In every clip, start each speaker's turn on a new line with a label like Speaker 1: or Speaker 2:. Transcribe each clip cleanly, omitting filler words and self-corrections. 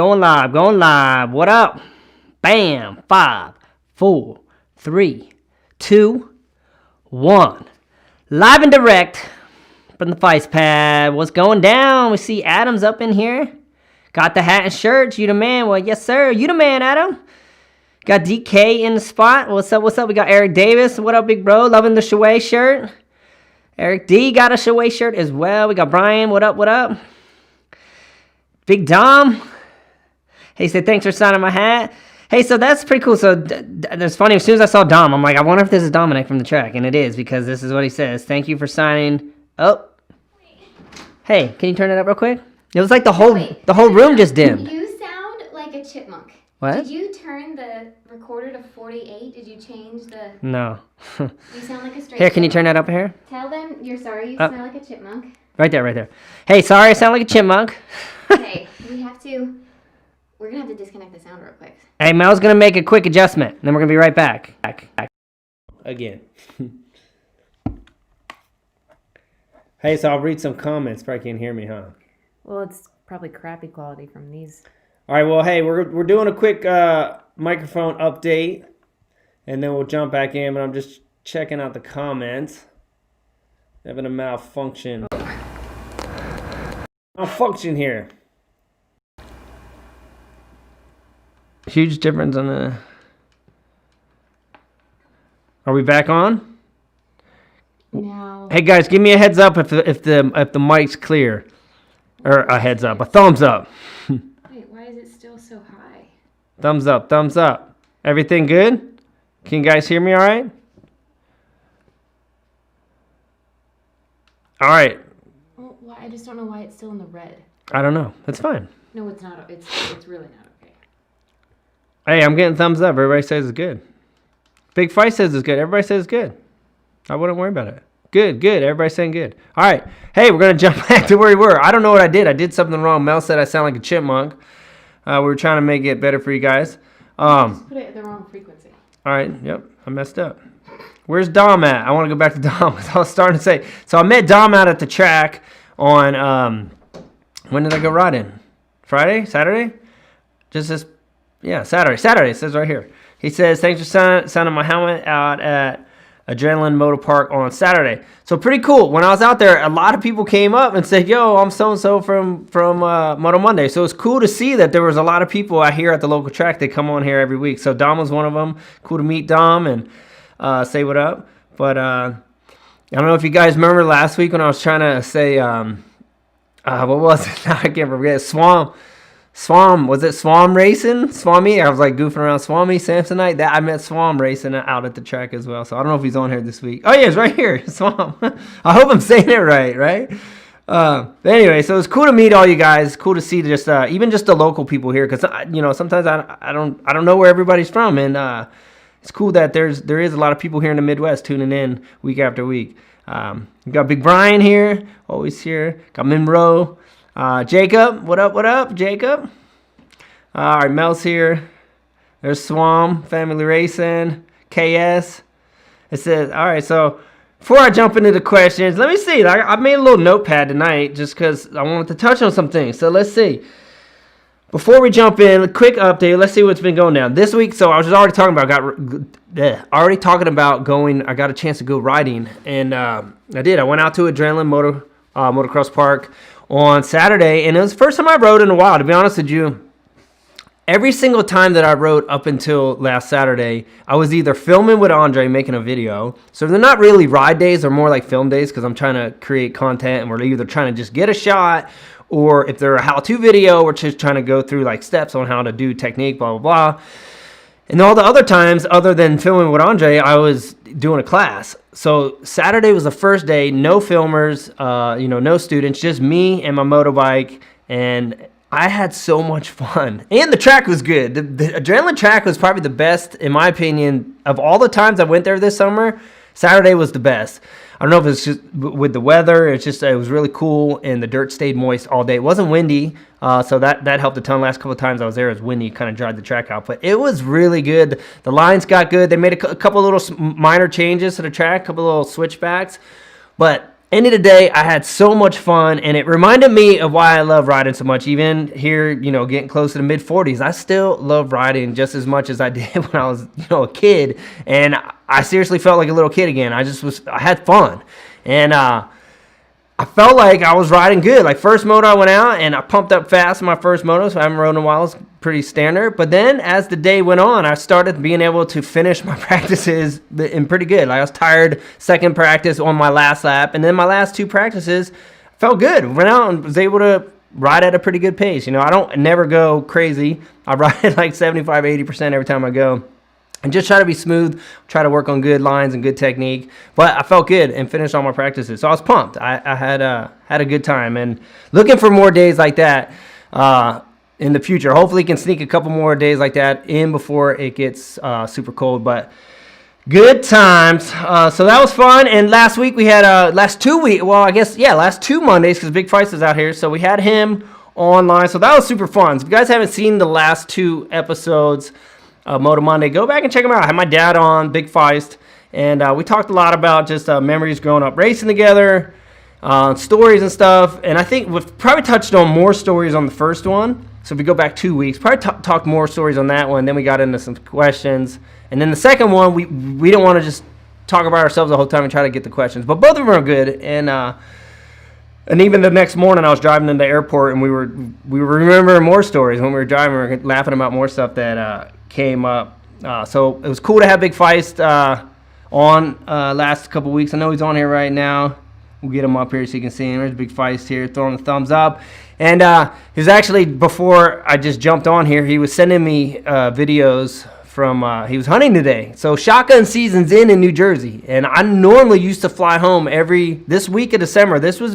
Speaker 1: Going live, going live. What up? Bam. 5, 4, 3, 2, 1. Live and direct from the Feisst pad. What's going down? We see Adam's up in here. Got the hat and shirts. You the man. Well, yes, sir. You the man, Adam. Got DK in the spot. What's up? What's up? We got Eric Davis. What up, big bro? Loving the Shaway shirt. Eric D got a Shaway shirt as well. We got Brian. What up? What up? Big Dom. He said, thanks for signing my hat. Hey, so that's pretty cool. So that's funny. As soon as I saw Dom, I'm like, I wonder if this is Dominic from the track. And it is, because this is what he says. Thank you for signing. Oh. Hey, can you turn it up real quick? It was like the whole room just dimmed.
Speaker 2: You sound like a chipmunk.
Speaker 1: What?
Speaker 2: Did you turn the recorder to 48? Did you change the...
Speaker 1: No.
Speaker 2: You sound like a straight
Speaker 1: Here, can you
Speaker 2: chipmunk.
Speaker 1: turn that up here?
Speaker 2: Tell them you're sorry you smell like a chipmunk.
Speaker 1: Right there, right there. Hey, sorry I sound like a chipmunk.
Speaker 2: Okay, we're going to have to disconnect the sound real quick.
Speaker 1: Hey, Mel's going to make a quick adjustment. Then we're going to be right back. Again. Hey, so I'll read some comments. Probably can't hear me, huh?
Speaker 3: Well, it's probably crappy quality from these.
Speaker 1: All right, well, hey, we're doing a quick microphone update, and then we'll jump back in, but I'm just checking out the comments. Having a malfunction. Malfunction here. Huge difference on the... Are we back on?
Speaker 3: No.
Speaker 1: Hey guys, give me a heads up if the mic's clear, or a heads up, a thumbs up.
Speaker 3: Wait, why is it still so high?
Speaker 1: Thumbs up, thumbs up. Everything good? Can you guys hear me all right? All right.
Speaker 3: Well, I just don't know why it's still in the red.
Speaker 1: I don't know. That's fine.
Speaker 3: No, it's not. It's really not okay.
Speaker 1: Hey, I'm getting thumbs up. Everybody says it's good. Big Feisst says it's good. Everybody says it's good. I wouldn't worry about it. Good, good. Everybody's saying good. All right. Hey, we're going to jump back to where we were. I don't know what I did. I did something wrong. Mel said I sound like a chipmunk. We were trying to make it better for you guys.
Speaker 3: Just put it at the wrong frequency.
Speaker 1: All right. Yep. I messed up. Where's Dom at? I want to go back to Dom. I was starting to say. So I met Dom out at the track on, when did I go riding? Friday? Saturday? Just this, yeah, Saturday. Saturday, it says right here. He says, thanks for signing my helmet out at Adrenaline Motor Park on Saturday. So pretty cool. When I was out there, a lot of people came up and said, yo, I'm so-and-so from Moto Monday. So it's cool to see that there was a lot of people out here at the local track. They come on here every week. So Dom was one of them. Cool to meet Dom and say what up. But I don't know if you guys remember last week when I was trying to say, what was it? I can't forget. Swam, was it Swam racing? Swami? I was like goofing around Swami Samsonite. I met Swam racing out at the track as well. So I don't know if he's on here this week. Oh yeah, it's right here. Swam. I hope I'm saying it right? But anyway, so it's cool to meet all you guys. Cool to see just even just the local people here, because sometimes I don't know where everybody's from, and it's cool that there is a lot of people here in the Midwest tuning in week after week. We got Big Brian here, always here. Got Monroe. Jacob, what up, Jacob? All right, Mel's here. There's Swam, Family Racing, KS. It says, all right, so before I jump into the questions, let me see. I made a little notepad tonight just because I wanted to touch on some things. So let's see. Before we jump in, a quick update. Let's see what's been going down this week. So I was already talking about going. I got a chance to go riding, and I did. I went out to Adrenaline Motocross Park on Saturday, and it was the first time I rode in a while. To be honest with you, every single time that I rode up until last Saturday, I was either filming with Andre, making a video. So they're not really ride days, they're more like film days, because I'm trying to create content, and we're either trying to just get a shot, or if they're a how-to video, we're just trying to go through like steps on how to do technique, blah, blah, blah. And all the other times, other than filming with Andre, I was doing a class. So Saturday was the first day, no filmers, no students, just me and my motorbike, and I had so mumuch fun. And the track was good. The Adrenaline track was probably the best, in my opinion, of all the times I went there this summer. Saturday was the best. I don't know if it's just with the weather. It was really cool, and the dirt stayed moist all day. It wasn't windy, so that helped a ton. Last couple of times I was there, it was windy, kind of dried the track out. But it was really good. The lines got good. They made a couple little minor changes to the track, a couple little switchbacks. But end of the day, I had so much fun, and it reminded me of why I love riding so much. Even here, getting close to the mid-40s, I still love riding just as much as I did when I was, a kid. And I seriously felt like a little kid again. I had fun. And I felt like I was riding good. Like, first moto I went out, and I pumped up fast in my first moto, so I haven't rode in a while. It's pretty standard. But then, as the day went on, I started being able to finish my practices in pretty good. Like, I was tired second practice on my last lap, and then my last two practices felt good. Went out and was able to ride at a pretty good pace. I don't never go crazy. I ride at like 75, 80% every time I go. And just try to be smooth, try to work on good lines and good technique. But I felt good and finished all my practices. So I was pumped. I had a good time. And looking for more days like that in the future. Hopefully can sneak a couple more days like that in before it gets super cold. But good times. So that was fun. And last week we had last 2 Mondays, because Big Feist is out here. So we had him online. So that was super fun. So if you guys haven't seen the last 2 episodes, Moto Monday, go back and check them out. I had my dad on, Big Feist, and we talked a lot about just memories growing up racing together, stories and stuff. And I think we've probably touched on more stories on the first one. So if we go back 2 weeks, probably talked more stories on that one. Then we got into some questions. And then the second one, we didn't want to just talk about ourselves the whole time and try to get the questions. But both of them are good. And even the next morning, I was driving in the airport, and we were remembering more stories when we were driving. We were laughing about more stuff that came up. So it was cool to have Big Feist on last couple weeks. I know he's on here right now. We'll get him up here so you can see him. There's Big Feist here throwing the thumbs up. And he was actually, before I just jumped on here, he was sending me videos from, he was hunting today. So shotgun season's in New Jersey. And I normally used to fly home this week of December. This was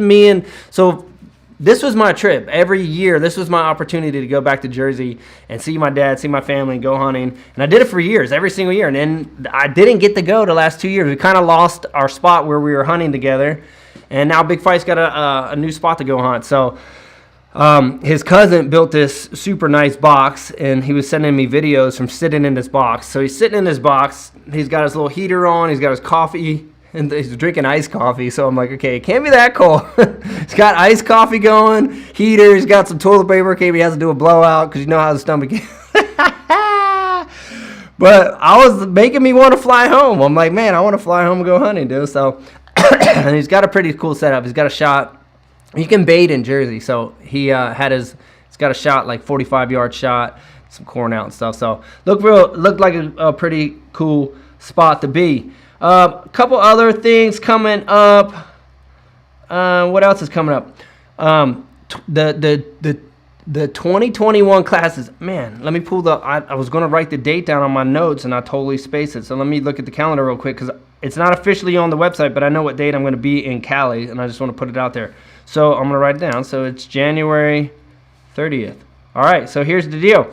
Speaker 1: this was my trip. Every year, this was my opportunity to go back to Jersey and see my dad, see my family, and go hunting. And I did it for years, every single year. And then I didn't get to go the last 2 years. We kind of lost our spot where we were hunting together. And now Big Feist got a new spot to go hunt. So his cousin built this super nice box, and he was sending me videos from sitting in this box. So he's sitting in this box. He's got his little heater on. He's got his coffee. And he's drinking iced coffee, so I'm like, okay, it can't be that cold. He's got iced coffee going, heater, he's got some toilet paper, maybe he has to do a blowout, because you know how the stomach is. But I was making me want to fly home. I'm like, man, I want to fly home and go hunting, dude. So, and he's got a pretty cool setup. He's got a shot. You can bait in Jersey, so he's got a shot, like 45-yard shot, some corn out and stuff. So looked like a pretty cool spot to be. A couple other things coming up. What else is coming up? The 2021 classes. Man, let me pull I was going to write the date down on my notes, and I totally spaced it. So let me look at the calendar real quick, because it's not officially on the website, but I know what date I'm going to be in Cali, and I just want to put it out there. So I'm going to write it down. So it's January 30th. All right, so here's the deal.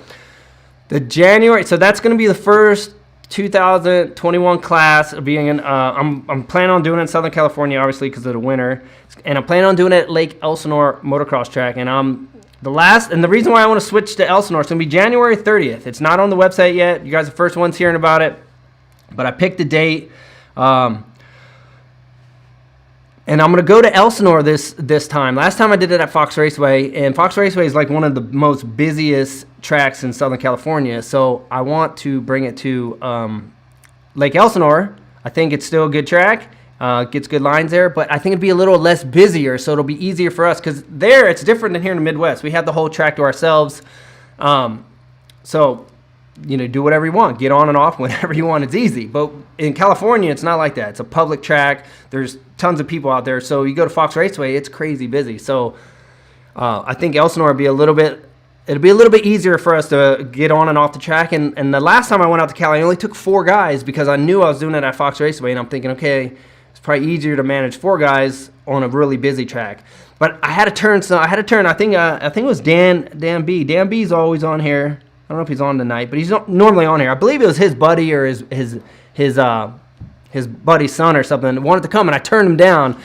Speaker 1: So that's going to be the first 2021 class being I'm planning on doing it in Southern California, obviously, because of the winter, and I'm planning on doing it at Lake Elsinore motocross track. And the reason why I want to switch to Elsinore, it's going to be January 30th. It's not on the website yet. You guys are the first ones hearing about it, but I picked a date. And I'm going to go to Elsinore this time. Last time I did it at Fox Raceway, and Fox Raceway is like one of the most busiest tracks in Southern California. So I want to bring it to Lake Elsinore. I think it's still a good track. Gets good lines there, but I think it'd be a little less busier, so it'll be easier for us, because there it's different than here in the Midwest. We have the whole track to ourselves. So do whatever you want. Get on and off whenever you want. It's easy. But in California, it's not like that. It's a public track. There's tons of people out there. So you go to Fox Raceway, it's crazy busy. So I think Elsinore would be a little bit easier for us to get on and off the track. And the last time I went out to Cali, I only took 4 guys, because I knew I was doing it at Fox Raceway. And I'm thinking, okay, it's probably easier to manage 4 guys on a really busy track. But I had to turn. I think it was Dan B. Dan B's always on here. I don't know if he's on tonight, but he's not normally on here. I believe it was his buddy or his buddy's son or something wanted to come, and I turned him down.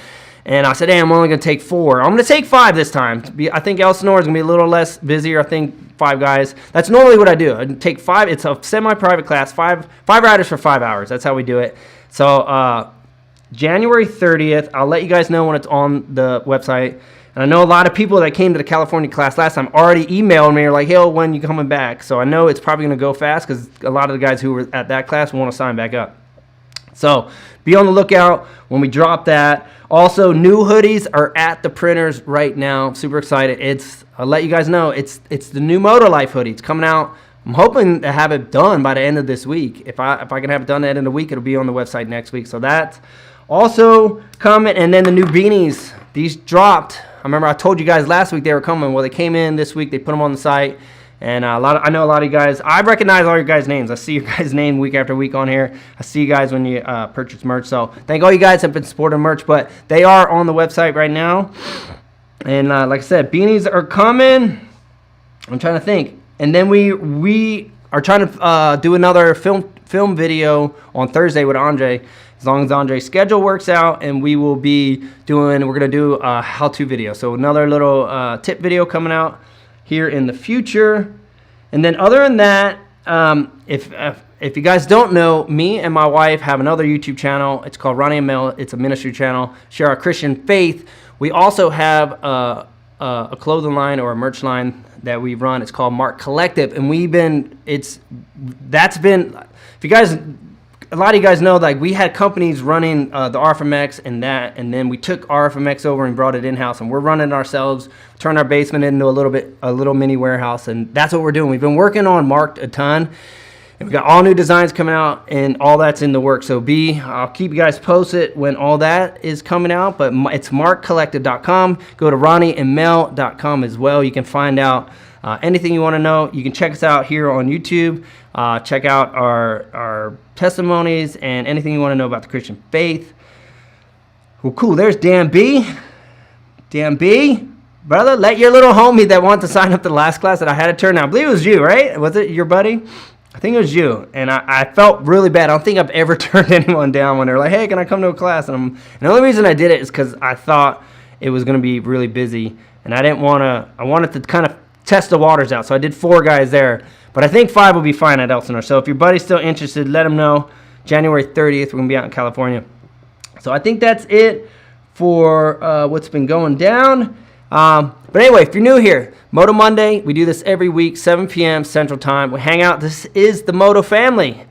Speaker 1: And I said, hey, I'm only going to take 4. I'm going to take 5 this time. I think Elsinore is going to be a little less busier. I think 5 guys. That's normally what I do. I take 5. It's a semi-private class, 5 riders for 5 hours. That's how we do it. So January 30th. I'll let you guys know when it's on the website. And I know a lot of people that came to the California class last time already emailed me, like, hey, when you coming back? So I know it's probably going to go fast because a lot of the guys who were at that class want to sign back up. So be on the lookout when we drop that. Also, new hoodies are at the printers right now. I'm super excited. I'll let you guys know, it's the new MOTOLIFE hoodie. It's coming out. I'm hoping to have it done by the end of this week. If I can have it done at the end of the week, it'll be on the website next week. So that's also coming. And then the new beanies, these dropped. I remember I told you guys last week they were coming. Well, they came in this week. They put them on the site. And I know a lot of you guys. I recognize all your guys' names. I see your guys' name week after week on here. I see you guys when you purchase merch. So thank all you guys have been supporting merch. But they are on the website right now. And like I said, beanies are coming. I'm trying to think. And then we are trying to do another film video on Thursday with Andre. As long as Andre's schedule works out, and we're going to do a how-to video. So another little tip video coming out here in the future. And then other than that, if you guys don't know, me and my wife have another YouTube channel. It's called Ronnie and Mel. It's a ministry channel. Share our Christian faith. We also have a clothing line or a merch line that we run. It's called Mark Collective, and if you guys, a lot of you guys know, like, we had companies running the RFMX and then we took RFMX over and brought it in-house, and we're running it ourselves, turned our basement into a little mini warehouse, and that's what we're doing. We've been working on Marked a ton, and we got all new designs coming out, and all that's in the works. So I'll keep you guys posted when all that is coming out, but it's markcollective.com. Go to ronnieandmel.com as well. You can find out anything you want to know. You can check us out here on YouTube. Check out our testimonies and anything you want to know about the Christian faith. Well, cool. There's Dan B. Dan B. Brother, let your little homie that wanted to sign up to the last class that I had to turn down. I believe it was you, right? Was it your buddy? I think it was you. And I felt really bad. I don't think I've ever turned anyone down when they're like, hey, can I come to a class? And the only reason I did it is because I thought it was going to be really busy. And I wanted to kind of test the waters out. So I did 4 guys there. But I think 5 will be fine at Elsinore. So if your buddy's still interested, let him know. January 30th, we're going to be out in California. So I think that's it for what's been going down. But anyway, if you're new here, Moto Monday, we do this every week, 7 p.m. Central Time. We hang out. This is the Moto family.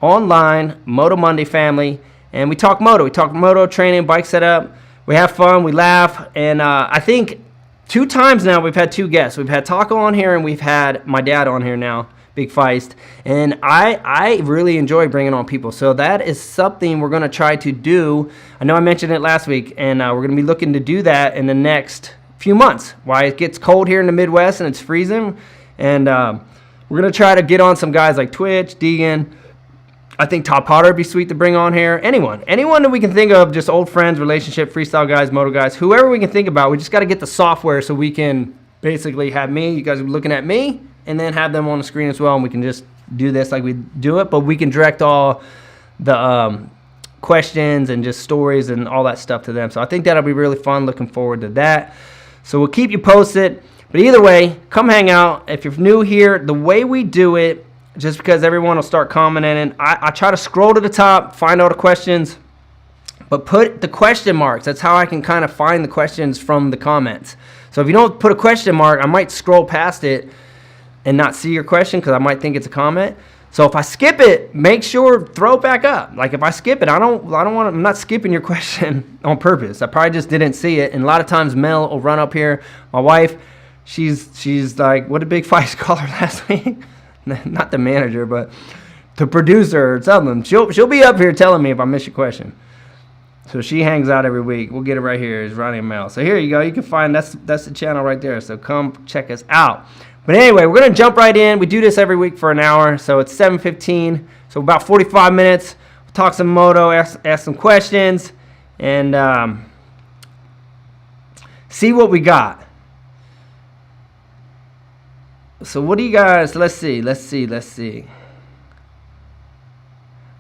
Speaker 1: Online, Moto Monday family. And we talk moto. We talk moto training, bike setup. We have fun. We laugh. And I think 2 times now we've had 2 guests. We've had Taco on here, and we've had my dad on here now, Big Faisst. And I really enjoy bringing on people. So that is something we're going to try to do. I know I mentioned it last week, and we're going to be looking to do that in the next few months. Why it gets cold here in the Midwest and it's freezing. And we're going to try to get on some guys like Twitch, Deegan. I think Todd Potter would be sweet to bring on here. Anyone that we can think of, just old friends, relationship, freestyle guys, moto guys, whoever we can think about. We just got to get the software so we can basically have you guys are looking at me, and then have them on the screen as well, and we can just do this like we do it, but we can direct all the questions and just stories and all that stuff to them. So I think that'll be really fun. Looking forward to that. So we'll keep you posted. But either way, come hang out. If you're new here, the way we do it, just because everyone will start commenting, I try to scroll to the top, find all the questions, but put the question marks. That's how I can kind of find the questions from the comments. So if you don't put a question mark, I might scroll past it and not see your question because I might think it's a comment. So if I skip it, make sure throw it back up. Like if I skip it, I'm not skipping your question on purpose. I probably just didn't see it. And a lot of times Mel will run up here. My wife, she's like, what did Big Faisst call her last week? Not the manager, but the producer or something. She'll be up here telling me if I miss your question. So she hangs out every week. We'll get it right here. It's Ronnie and Mel. So here you go. You can find that's the channel right there. So come check us out. But anyway, we're gonna jump right in. We do this every week for an hour. So it's 7:15. So about 45 minutes. We'll talk some moto, ask some questions, and see what we got. So what do you guys, let's see.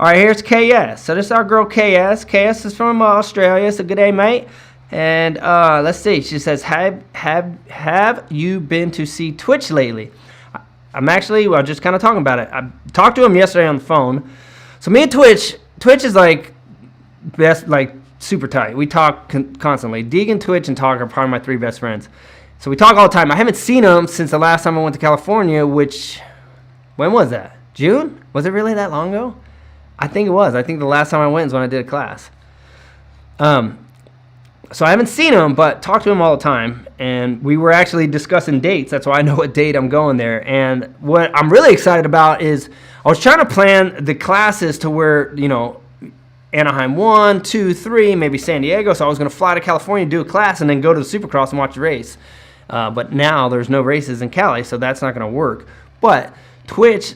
Speaker 1: All right, here's KS. So this is our girl KS. KS is from Australia. So good day, mate. And let's see. She says, have you been to see Twitch lately? I'm actually, well, just kind of talking about it. I talked to him yesterday on the phone. So me and Twitch is like best, like super tight. We talk constantly. Deegan, Twitch, and Talk are probably my 3 best friends. So we talk all the time. I haven't seen them since the last time I went to California, which, when was that? June? Was it really that long ago? I think it was. I think the last time I went is when I did a class. So I haven't seen him, but talk to him all the time. And we were actually discussing dates. That's why I know what date I'm going there. And what I'm really excited about is I was trying to plan the classes to where, you know, Anaheim 1, 2, 3, maybe San Diego. So I was going to fly to California, do a class, and then go to the Supercross and watch the race. But now there's no races in Cali, so that's not going to work. But Twitch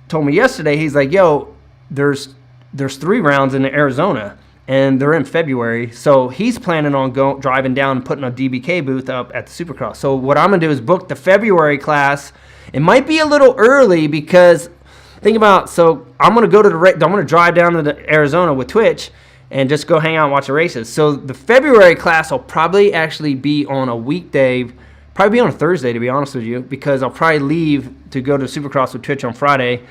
Speaker 1: told me yesterday, he's like, yo, there's 3 rounds in Arizona, and they're in February. So he's planning on driving down and putting a DBK booth up at the Supercross. So what I'm going to do is book the February class. It might be a little early because think about, so I'm going to go to I'm going to drive down to Arizona with Twitch and just go hang out and watch the races. So the February class will probably actually be on a weekday, probably be on a Thursday, to be honest with you, because I'll probably leave to go to Supercross with Twitch on Friday.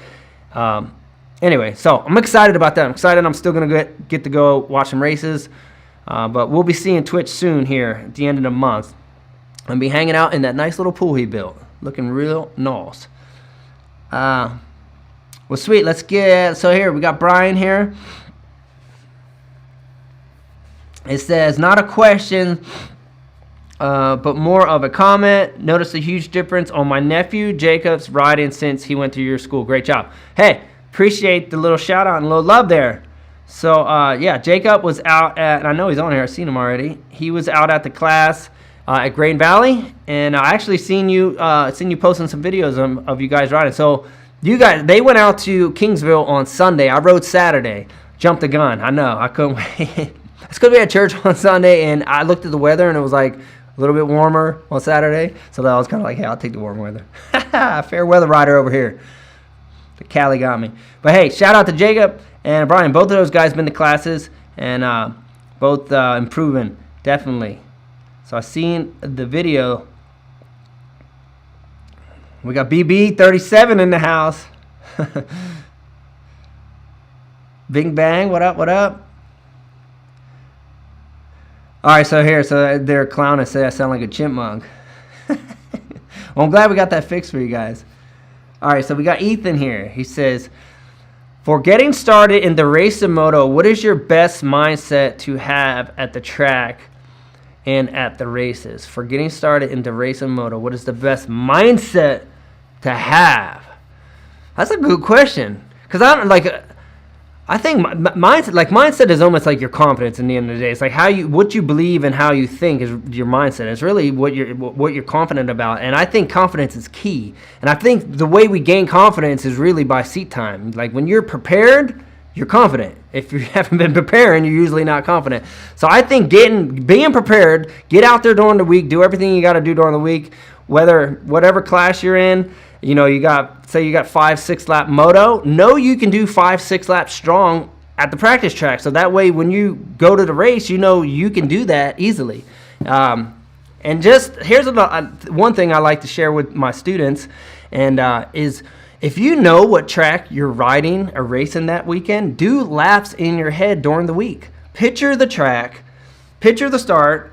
Speaker 1: Anyway, so I'm excited about that. I'm excited I'm still going to get to go watch some races. But we'll be seeing Twitch soon here at the end of the month. I'll be hanging out in that nice little pool he built. Looking real nice. Well, sweet. Let's get... So here, we got Brian here. It says, not a question, but more of a comment. Noticed a huge difference on my nephew Jacob's riding since he went to your school. Great job. Hey, appreciate the little shout out and a little love there. So yeah, Jacob was out at, and I know he's on here, I've seen him already. He was out at the class at Grain Valley, and I actually seen you posting some videos of you guys riding. So you guys, they went out to Kingsville on Sunday. I rode Saturday. Jumped the gun. I know. I couldn't wait. It's because we had church on Sunday, and I looked at the weather, and it was like a little bit warmer on Saturday. So I was kind of like, hey, I'll take the warm weather. Fair weather rider over here. The Cali got me. But hey, shout out to Jacob and Brian. Both of those guys been to classes, and both improving, definitely. So I seen the video. We got BB37 in the house. Bing Bang, what up, what up? All right, so here, so they're clowning, say I sound like a chipmunk. Well, I'm glad we got that fixed for you guys. All right, so we got Ethan here. He says, for getting started in the race of moto, what is your best mindset to have at the track and at the races? For getting started in the race of moto, what is the best mindset to have? That's a good question. Because I think mindset is almost like your confidence in the end of the day. It's like what you believe and how you think is your mindset. It's really what you're confident about. And I think confidence is key. And I think the way we gain confidence is really by seat time. Like when you're prepared, you're confident. If you haven't been preparing, you're usually not confident. So I think being prepared, get out there during the week, do everything you got to do during the week, whatever class you're in. You know, you got 5-6 lap moto. Know you can do 5-6 laps strong at the practice track. So that way, when you go to the race, you know you can do that easily. And just here's one thing I like to share with my students, and is if you know what track you're riding or racing that weekend, do laps in your head during the week. Picture the track, picture the start.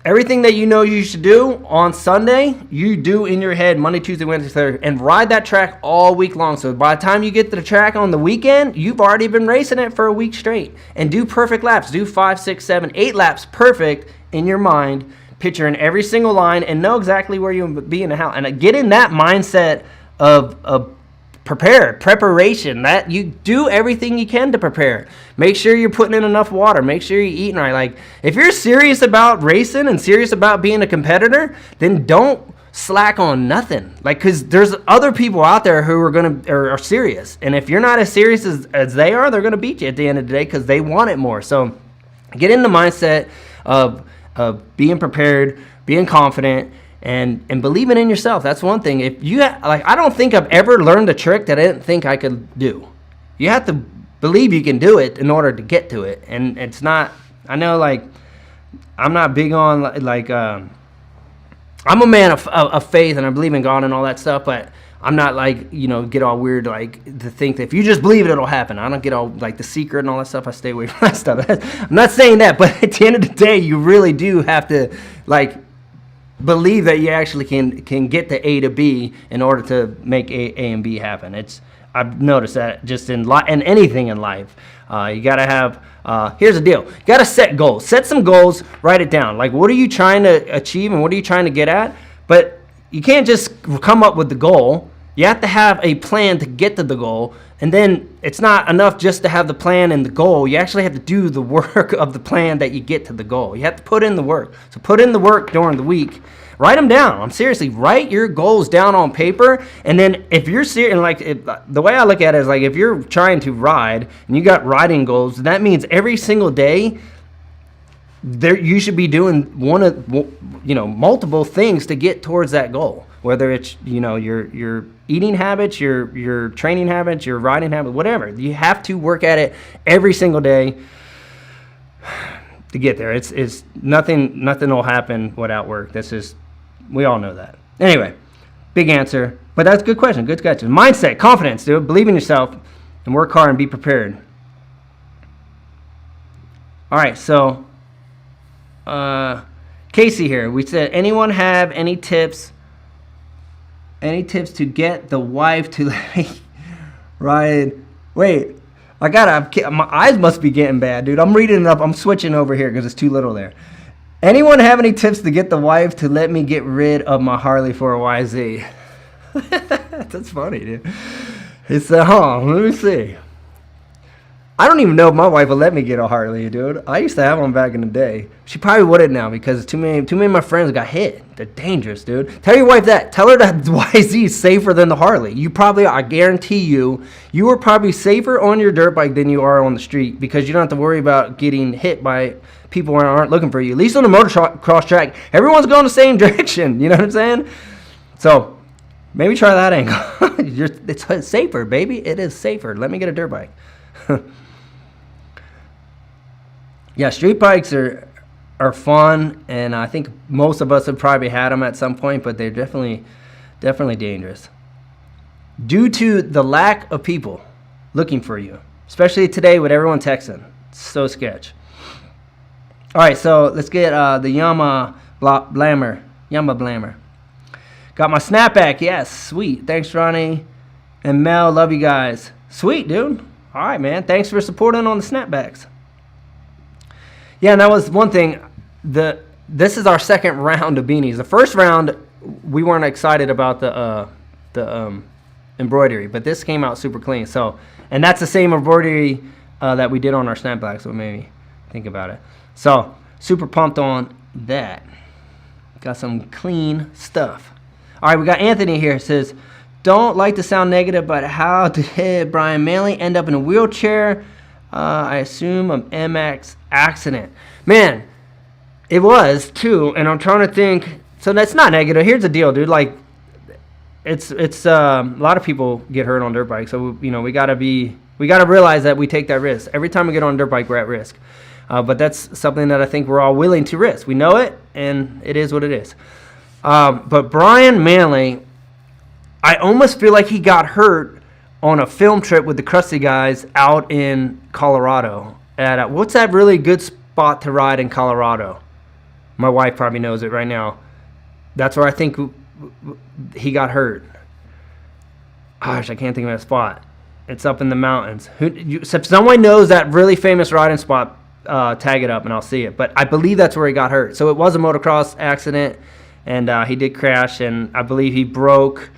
Speaker 1: Everything that you know you should do on Sunday, you do in your head Monday, Tuesday, Wednesday, Thursday, and ride that track all week long. So by the time you get to the track on the weekend, you've already been racing it for a week straight. And do perfect laps. Do 5, 6, 7, 8 laps perfect in your mind, picturing every single line, and know exactly where you'll be in the house. And get in that mindset of preparation, that you do everything you can to prepare. Make sure you're putting in enough water. Make sure you're eating right. Like, if you're serious about racing and serious about being a competitor, then don't slack on nothing. Like, because there's other people out there who are serious. And if you're not as serious as they are, they're going to beat you at the end of the day because they want it more. So get in the mindset of being prepared, being confident, and believing in yourself. That's one thing. If you I don't think I've ever learned a trick that I didn't think I could do. You have to believe you can do it in order to get to it. And it's not, I know, like, I'm not big on I'm a man of faith, and I believe in God and all that stuff, but I'm not like, get all weird, like to think that if you just believe it, it'll happen. I don't get all like The Secret and all that stuff. I stay away from that stuff. I'm not saying that, but at the end of the day, you really do have to like believe that you actually can get to A to B in order to make A and B happen. I've noticed that just in anything in life. You got to have, here's the deal. You got to set goals. Set some goals, write it down. Like, what are you trying to achieve and what are you trying to get at? But you can't just come up with the goal. You have to have a plan to get to the goal. And then it's not enough just to have the plan and the goal. You actually have to do the work of the plan that you get to the goal. You have to put in the work. So put in the work during the week. Write them down. I'm seriously, write your goals down on paper. And then if you're serious, and like the way I look at it is like if you're trying to ride and you got riding goals, that means every single day you should be doing multiple things to get towards that goal. Whether it's your eating habits, your training habits, your riding habits, whatever. You have to work at it every single day to get there. It's nothing will happen without work. We all know that. Anyway, big answer, but that's a good question. Good question. Mindset, confidence, dude. Believe in yourself and work hard and be prepared. All right, so Casey here. We said, anyone have any tips to get the wife to let me ride? Wait, my eyes must be getting bad, dude. I'm reading it up. I'm switching over here because it's too little there. Anyone have any tips to get the wife to let me get rid of my Harley for a YZ? That's funny, dude. He said, let me see. I don't even know if my wife will let me get a Harley, dude. I used to have one back in the day. She probably wouldn't now because too many of my friends got hit. They're dangerous, dude. Tell your wife that. Tell her that the YZ is safer than the Harley. You probably, I guarantee you are probably safer on your dirt bike than you are on the street because you don't have to worry about getting hit by people who aren't looking for you. At least on the motocross track, everyone's going the same direction. You know what I'm saying? So maybe try that angle. It's safer, baby. It is safer. Let me get a dirt bike. Yeah, street bikes are fun, and I think most of us have probably had them at some point, but they're definitely dangerous. Due to the lack of people looking for you, especially today with everyone texting. It's so sketch. All right, so let's get the Yama Blammer. Got my snapback. Yes, sweet. Thanks, Ronnie and Mel. Love you guys. Sweet, dude. All right, man. Thanks for supporting on the snapbacks. Yeah, and that was one thing. This is our second round of beanies. The first round, we weren't excited about the embroidery, but this came out super clean. So, and that's the same embroidery that we did on our snapback. So maybe think about it. So, super pumped on that. Got some clean stuff. All right, we got Anthony here. It says, don't like to sound negative, but how did Brian Manley end up in a wheelchair? I assume an MX accident. Man, it was too, and I'm trying to think. So that's not negative. Here's the deal, dude. Like, it's a lot of people get hurt on dirt bikes. So we gotta realize that we take that risk every time we get on a dirt bike. We're at risk. But that's something that I think we're all willing to risk. We know it, and it is what it is. But Brian Manley, I almost feel like he got hurt on a film trip with the Krusty guys out in Colorado. At what's that really good spot to ride in Colorado? My wife probably knows it right now. That's where I think he got hurt. Gosh, I can't think of that spot. It's up in the mountains. If someone knows that really famous riding spot, tag it up and I'll see it. But I believe that's where he got hurt. So it was a motocross accident, and he did crash, and I believe he broke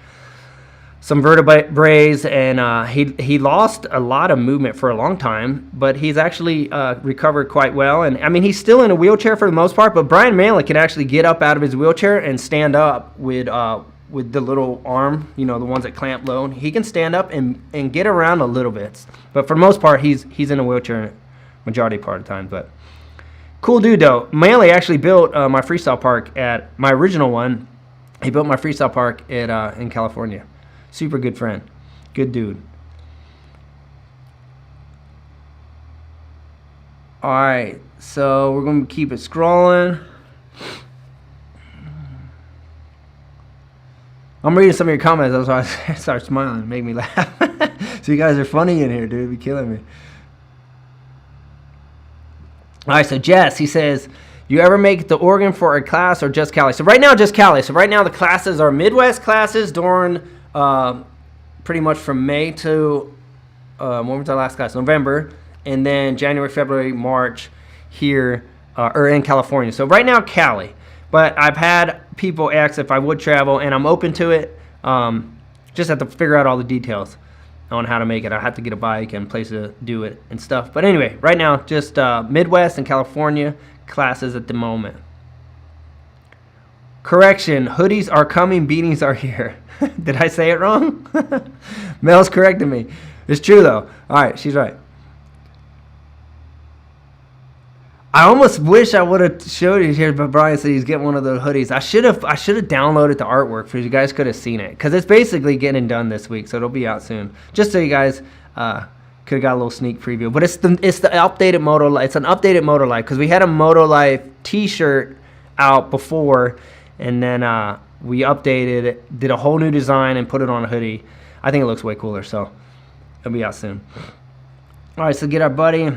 Speaker 1: some vertebrae, and he lost a lot of movement for a long time, but he's actually recovered quite well. And I mean, he's still in a wheelchair for the most part, but Brian Manley can actually get up out of his wheelchair and stand up with the little arm, the ones that clamp low. He can stand up and get around a little bit, but for the most part, he's in a wheelchair majority part of the time. But cool dude though. Manley actually built my freestyle park at my original one. He built my freestyle park at in California. Super good friend. Good dude. All right, so we're going to keep it scrolling. I'm reading some of your comments. That's why I start smiling. Make me laugh. So you guys are funny in here, dude. Be killing me. All right, so Jess, he says, you ever make the Oregon for a class or just Cali? So right now, just Cali. So right now the classes are Midwest classes during pretty much from May to, when was our last class? November. And then January, February, March here, or in California. So right now, Cali. But I've had people ask if I would travel, and I'm open to it. Just have to figure out all the details on how to make it. I have to get a bike and place to do it and stuff. But anyway, right now, just Midwest and California classes at the moment. Correction, hoodies are coming, beanies are here. Did I say it wrong? Mel's correcting me. It's true, though. All right, she's right. I almost wish I would have showed you here, but Brian said he's getting one of those hoodies. I should have downloaded the artwork for you guys could have seen it, because it's basically getting done this week, so it'll be out soon. Just so you guys could have got a little sneak preview. But it's the updated MOTOLIFE. It's an updated MOTOLIFE, because we had a MOTOLIFE T-shirt out before, and then we updated it, did a whole new design, and put it on a hoodie. I think it looks way cooler, so it'll be out soon. All right, so get our buddy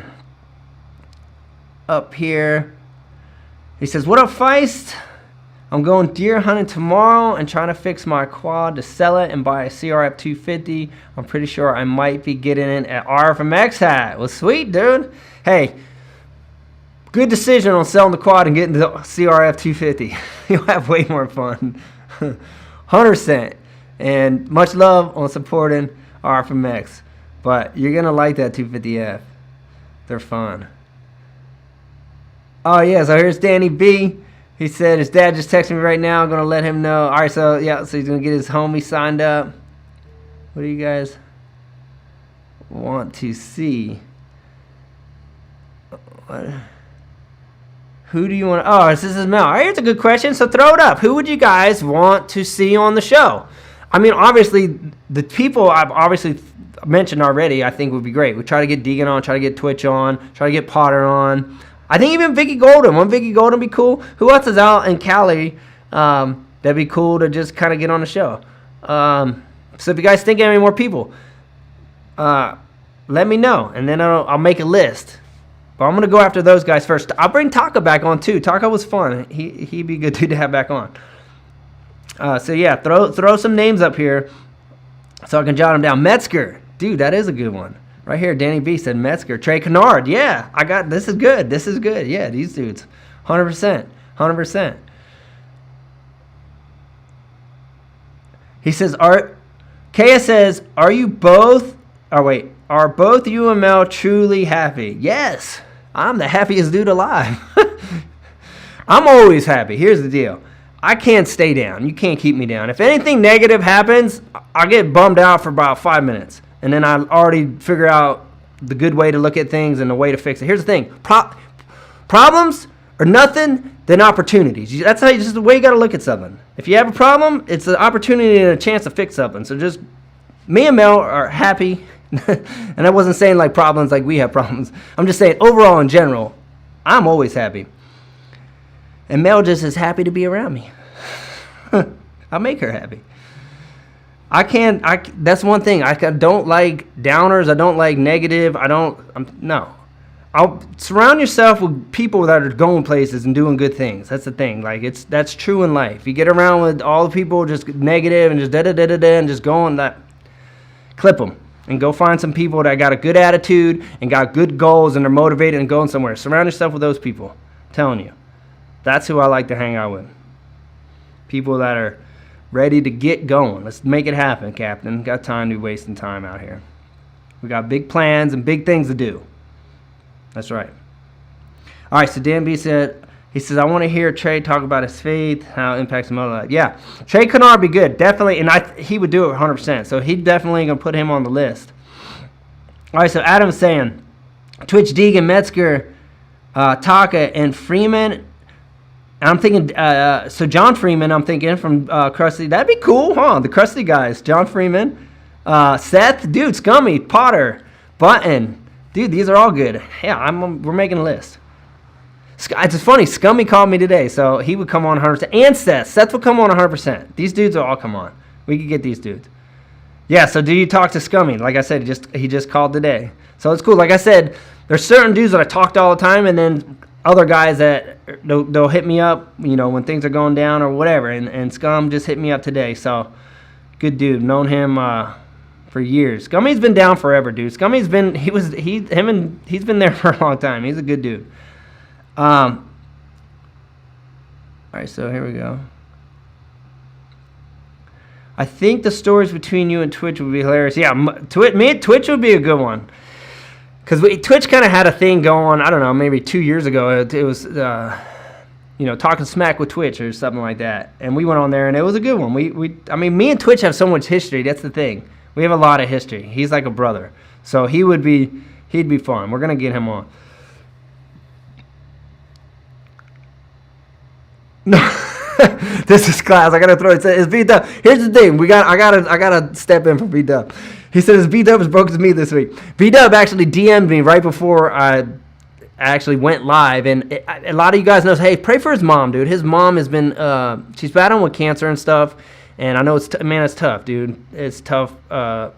Speaker 1: up here. He says, what up, Feist? I'm going deer hunting tomorrow and trying to fix my quad to sell it and buy a CRF 250. I'm pretty sure I might be getting in at RFMX hat. Well, sweet, dude. Hey, good decision on selling the quad and getting the CRF 250. You'll have way more fun. 100%. And much love on supporting RFMX. But you're going to like that 250F. They're fun. Oh, yeah, so here's Danny B. He said his dad just texted me right now. I'm going to let him know. All right, so, yeah, so he's going to get his homie signed up. What do you guys want to see? What? Who do you want to... Oh, this is Mel. All right, here's a good question, so throw it up. Who would you guys want to see on the show? I mean, obviously, the people I've obviously mentioned already I think would be great. We try to get Deegan on, try to get Twitch on, try to get Potter on. I think even Vicky Golden. Wouldn't Vicky Golden be cool? Who else is out in Cali? That'd be cool to just kind of get on the show. So if you guys think of any more people, let me know, and then I'll make a list. But I'm going to go after those guys first. I'll bring Taka back on, too. Taka was fun. He'd be a good dude to have back on. So, yeah, throw some names up here so I can jot them down. Metzger. Dude, that is a good one. Right here, Danny B said Metzger. Trey Kennard. Yeah, this is good. This is good. Yeah, these dudes. 100%. 100%. He says, Kaya says, are both UML truly happy? Yes. I'm the happiest dude alive. I'm always happy. Here's the deal. I can't stay down. You can't keep me down. If anything negative happens, I get bummed out for about 5 minutes. And then I already figure out the good way to look at things and the way to fix it. Here's the thing. Problems are nothing than opportunities. That's just the way you got to look at something. If you have a problem, it's an opportunity and a chance to fix something. So just me and Mel are happy. And I wasn't saying like problems like we have problems. I'm just saying overall in general, I'm always happy. And Mel just is happy to be around me. I make her happy. That's one thing. I don't like downers. I don't like negative. No. I'll surround yourself with people that are going places and doing good things. That's the thing. Like that's true in life. You get around with all the people just negative and just da-da-da-da-da and just going that, clip them and go find some people that got a good attitude and got good goals and are motivated and going somewhere. Surround yourself with those people. I'm telling you. That's who I like to hang out with. People that are ready to get going. Let's make it happen, Captain. Got time to be wasting time out here. We got big plans and big things to do. That's right. All right, so Dan B said, he says, I want to hear Trey talk about his faith, how it impacts the MOTOLIFE. Yeah, Trey Kennard be good, definitely, and he would do it 100%, so he definitely going to put him on the list. All right, so Adam's saying, Twitch, Deegan, Metzger, Taka, and Freeman. I'm thinking, so John Freeman, I'm thinking from Krusty. That'd be cool, huh? The Krusty guys. John Freeman. Seth, dude, Scummy, Potter, Button. Dude, these are all good. Yeah, we're making a list. It's funny, Scummy called me today, so he would come on 100%. And Seth would come on 100%. These dudes will all come on. We could get these dudes. Yeah, so do you talk to Scummy? Like I said, he just called today. So it's cool. Like I said, there's certain dudes that I talk to all the time, and then other guys that they'll hit me up, when things are going down or whatever. And Scum just hit me up today. So good dude. Known him for years. Scummy's been down forever, dude. Scummy's been he's been there for a long time. He's a good dude. All right, so here we go. I think the stories between you and Twitch would be hilarious. Yeah, me and Twitch would be a good one. Because Twitch kind of had a thing going, I don't know, maybe 2 years ago. It was, talking smack with Twitch or something like that. And we went on there, and it was a good one. Me and Twitch have so much history. That's the thing. We have a lot of history. He's like a brother. So he'd be fun. We're going to get him on. No. This is class. I gotta throw it. It's B-Dub. Here's the thing. I gotta step in for B-Dub. He says B-Dub is broke to me this week. B-Dub actually DM'd me right before I actually went live, and a lot of you guys know. Hey, pray for his mom, dude. His mom has been she's battling with cancer and stuff, and I know it's tough, dude. It's tough, for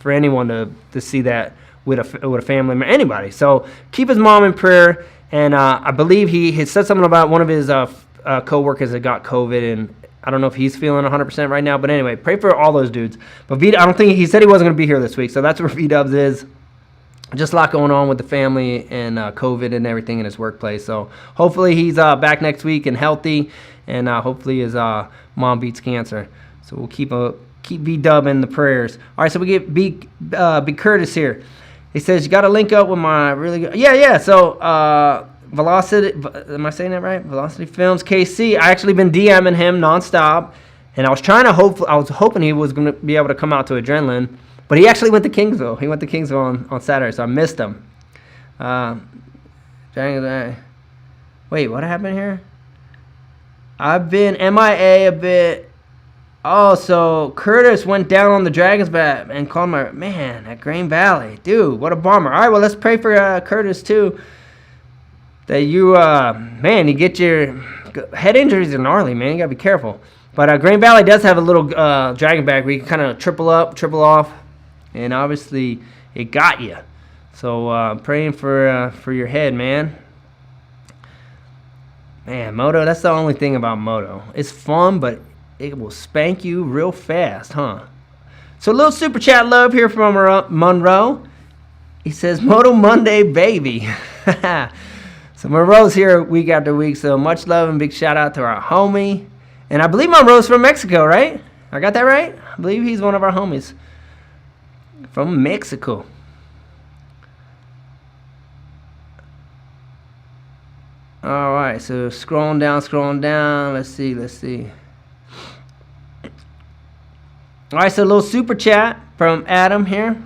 Speaker 1: anyone to see that with a family member, anybody. So keep his mom in prayer, and I believe he had said something about one of his co-workers that got COVID, and I don't know if he's feeling 100% right now, but anyway, pray for all those dudes. But I don't think he said he wasn't going to be here this week, so that's where V-Dubs is. Just a lot going on with the family and COVID and everything in his workplace. So hopefully he's back next week and healthy, and hopefully his mom beats cancer. So we'll keep V-Dub in the prayers. All right, so we get B Curtis here. He says, you got to link up with my really good... Yeah. So... Velocity, am I saying that right? Velocity Films, KC. I actually been DMing him nonstop, and I was hoping he was going to be able to come out to Adrenaline, but he actually went to Kingsville. He went to Kingsville on Saturday, so I missed him. Wait, what happened here? I've been MIA a bit. Oh, so Curtis went down on the Dragons bat and called man at Green Valley. Dude, what a bummer. All right, well, let's pray for Curtis, too. That you, you get your head injuries are gnarly, man. You got to be careful. But Green Valley does have a little dragon bag where you can kind of triple up, triple off. And obviously, it got you. So praying for your head, man. Man, Moto, that's the only thing about Moto. It's fun, but it will spank you real fast, huh? So a little super chat love here from Monroe. He says, Moto Monday, baby. So Monroe's here week after week, so much love and big shout out to our homie. And I believe Monroe's from Mexico, right? I got that right? I believe he's one of our homies from Mexico. All right, so scrolling down. Let's see. All right, so a little super chat from Adam here.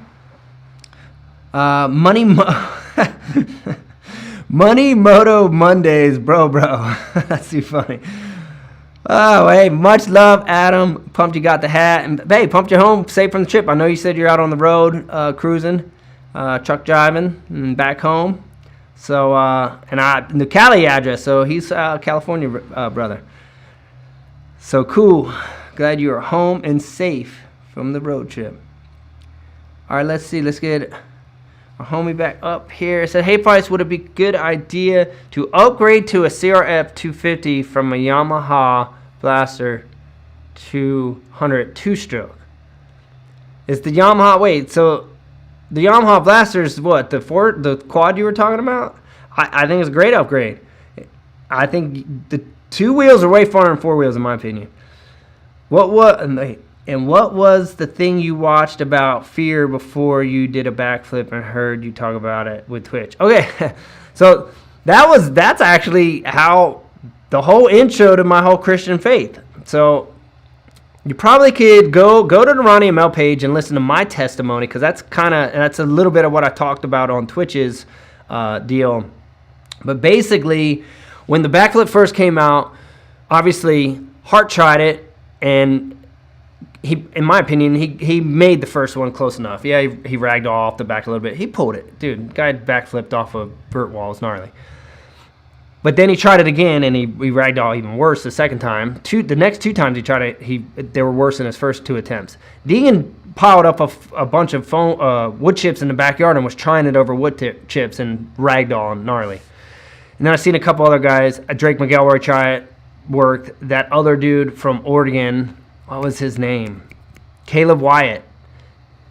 Speaker 1: Money Moto Mondays, bro. That's too funny. Oh, hey, much love, Adam. Pumped you got the hat. And, hey, pumped you home safe from the trip. I know you said you're out on the road cruising, truck driving, and back home. So, the Cali address. So he's California brother. So cool. Glad you are home and safe from the road trip. All right, let's see. Let's get our homie back up here. It said, hey, Price, would it be a good idea to upgrade to a CRF 250 from a Yamaha Blaster 200 two-stroke? Is the Yamaha, so the Yamaha Blaster is what, the quad you were talking about? I think it's a great upgrade. I think the two wheels are way funner than four wheels, in my opinion. What was the thing you watched about fear before you did a backflip and heard you talk about it with Twitch? Okay, so that's actually how the whole intro to my whole Christian faith. So you probably could go to the Ronnie ML page and listen to my testimony, because that's a little bit of what I talked about on Twitch's deal. But basically, when the backflip first came out, obviously Hart tried it, and he, in my opinion, he made the first one close enough. Yeah, he ragged off the back a little bit. He pulled it. Dude, guy backflipped off a vert wall. It's gnarly. But then he tried it again, and he ragdoll even worse the second time. The next 2 times he tried it, they were worse than his first 2 attempts. Deegan piled up a bunch of wood chips in the backyard and was trying it over wood chips and ragdoll and gnarly. And then I seen a couple other guys. Drake McElroy try it, worked. That other dude from Oregon, what was his name? Caleb Wyatt.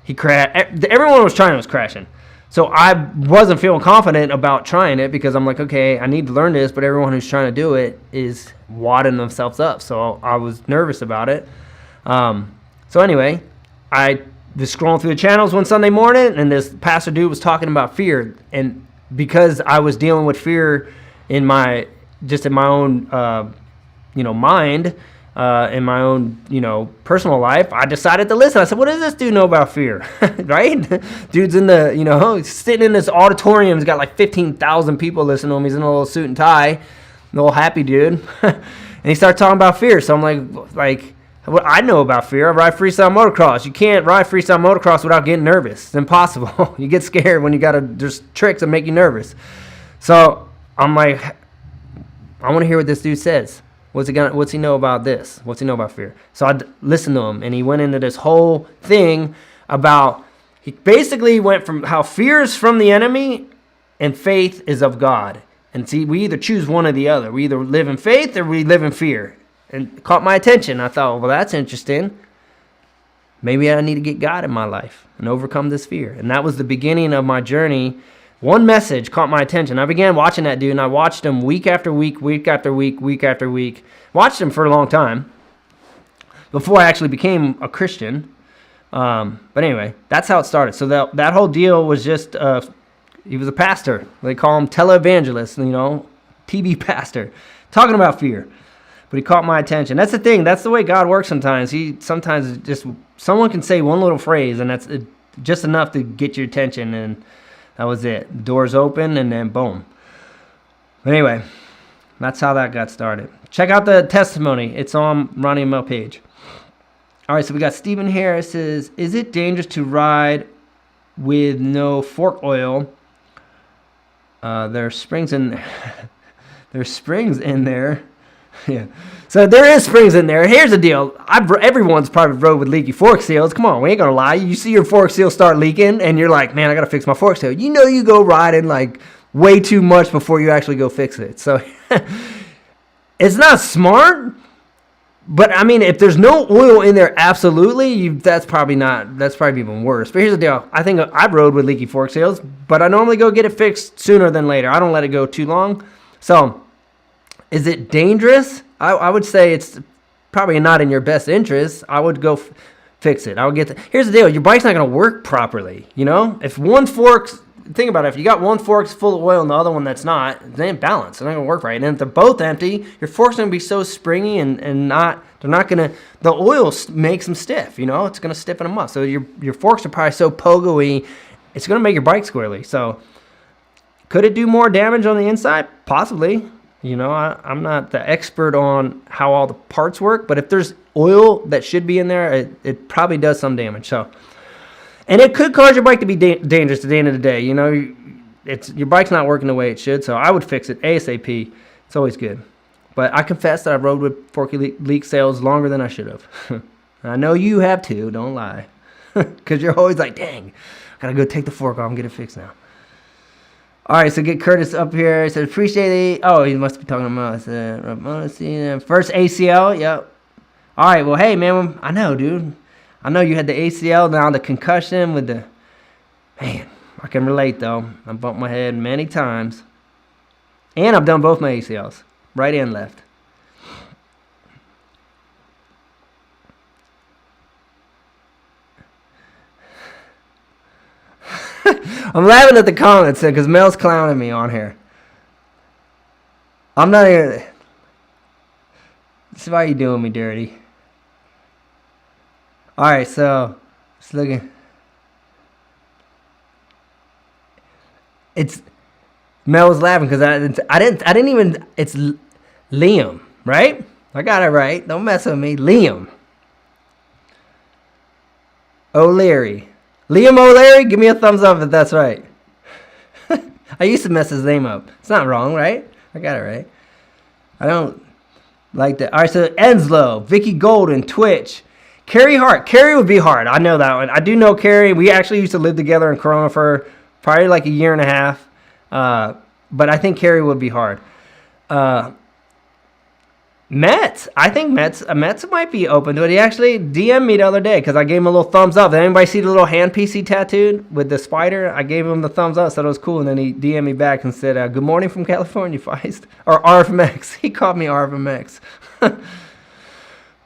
Speaker 1: He crashed. Everyone was trying was crashing. So I wasn't feeling confident about trying it because I'm like, okay, I need to learn this, but everyone who's trying to do it is wadding themselves up. So I was nervous about it. So anyway, I was scrolling through the channels one Sunday morning, and this pastor dude was talking about fear. And because I was dealing with fear in my own, mind, in my own, personal life, I decided to listen. I said, what does this dude know about fear? Right? Dude's in the, sitting in this auditorium. He's got like 15,000 people listening to him. He's in a little suit and tie, a little happy dude. And he started talking about fear. So I'm like, what I know about fear, I ride freestyle motocross. You can't ride freestyle motocross without getting nervous. It's impossible. You get scared when there's tricks that make you nervous. So I'm like, I want to hear what this dude says. What's he know about this? What's he know about fear? So I listened to him, and he went into this whole thing about, he basically went from how fear is from the enemy and faith is of God. And see, we either choose one or the other. We either live in faith or we live in fear. And it caught my attention. I thought, well, that's interesting. Maybe I need to get God in my life and overcome this fear. And that was the beginning of my journey. One message caught my attention. I began watching that dude, and I watched him week after week, week after week, week after week. Watched him for a long time before I actually became a Christian. But anyway, that's how it started. So that whole deal was just, he was a pastor. They call him televangelist, TV pastor, talking about fear. But he caught my attention. That's the thing. That's the way God works sometimes. Sometimes just someone can say one little phrase, and that's just enough to get your attention, and that was it. Doors open, and then boom. But anyway, that's how that got started. Check out the testimony. It's on Ronnie ML page. All right, so we got Stephen Harris says, is it dangerous to ride with no fork oil? There's springs in there's springs in there. Yeah. So there is springs in there. Here's the deal. Everyone's probably rode with leaky fork seals. Come on, we ain't going to lie. You see your fork seal start leaking, and you're like, man, I got to fix my fork seal. You go riding like way too much before you actually go fix it. So it's not smart, but I mean, if there's no oil in there, absolutely, that's probably even worse. But here's the deal. I think I've rode with leaky fork seals, but I normally go get it fixed sooner than later. I don't let it go too long. So is it dangerous? I would say it's probably not in your best interest. I would go fix it. Here's the deal. Your bike's not going to work properly. If one fork's, think about it. If you got one fork's full of oil and the other one that's not, they ain't balanced. They're not going to work right. And if they're both empty, your fork's going to be so springy and they're not going to, the oil makes them stiff. It's going to stiffen them up. So your forks are probably so pogo-y, it's going to make your bike squirrely. So could it do more damage on the inside? Possibly. I'm not the expert on how all the parts work, but if there's oil that should be in there, it probably does some damage. So, and it could cause your bike to be dangerous at the end of the day. Your bike's not working the way it should, so I would fix it ASAP. It's always good. But I confess that I rode with forky leak sales longer than I should have. I know you have too, don't lie. Because you're always like, dang, I got to go take the fork off and get it fixed now. All right, so get Curtis up here. He said, appreciate it. Oh, he must be talking about first ACL. Yep. All right, well, hey, man, I know, dude. I know you had the ACL, now the concussion with the... Man, I can relate, though. I bumped my head many times. And I've done both my ACLs, right and left. I'm laughing at the comments because Mel's clowning me on here. I'm not even... This is why you doing me dirty. Alright, so... Just looking... It's... Mel was laughing because I didn't even... It's Liam, right? I got it right. Don't mess with me. Liam. O'Leary. Liam O'Leary, give me a thumbs up if that's right. I used to mess his name up. It's not wrong, right? I got it right. I don't like that. All right, so Enslow, Vicky Golden, Twitch. Carrie Hart. Carrie would be hard. I know that one. I do know Carrie. We actually used to live together in Corona for probably like a year and a half. But I think Carrie would be hard. Mets. I think Mets might be open to it. He actually DM'd me the other day because I gave him a little thumbs up. Did anybody see the little hand piece he tattooed with the spider? I gave him the thumbs up, said it was cool, and then he DM'd me back and said, good morning from California, Feist. Or RFMX. He called me RFMX.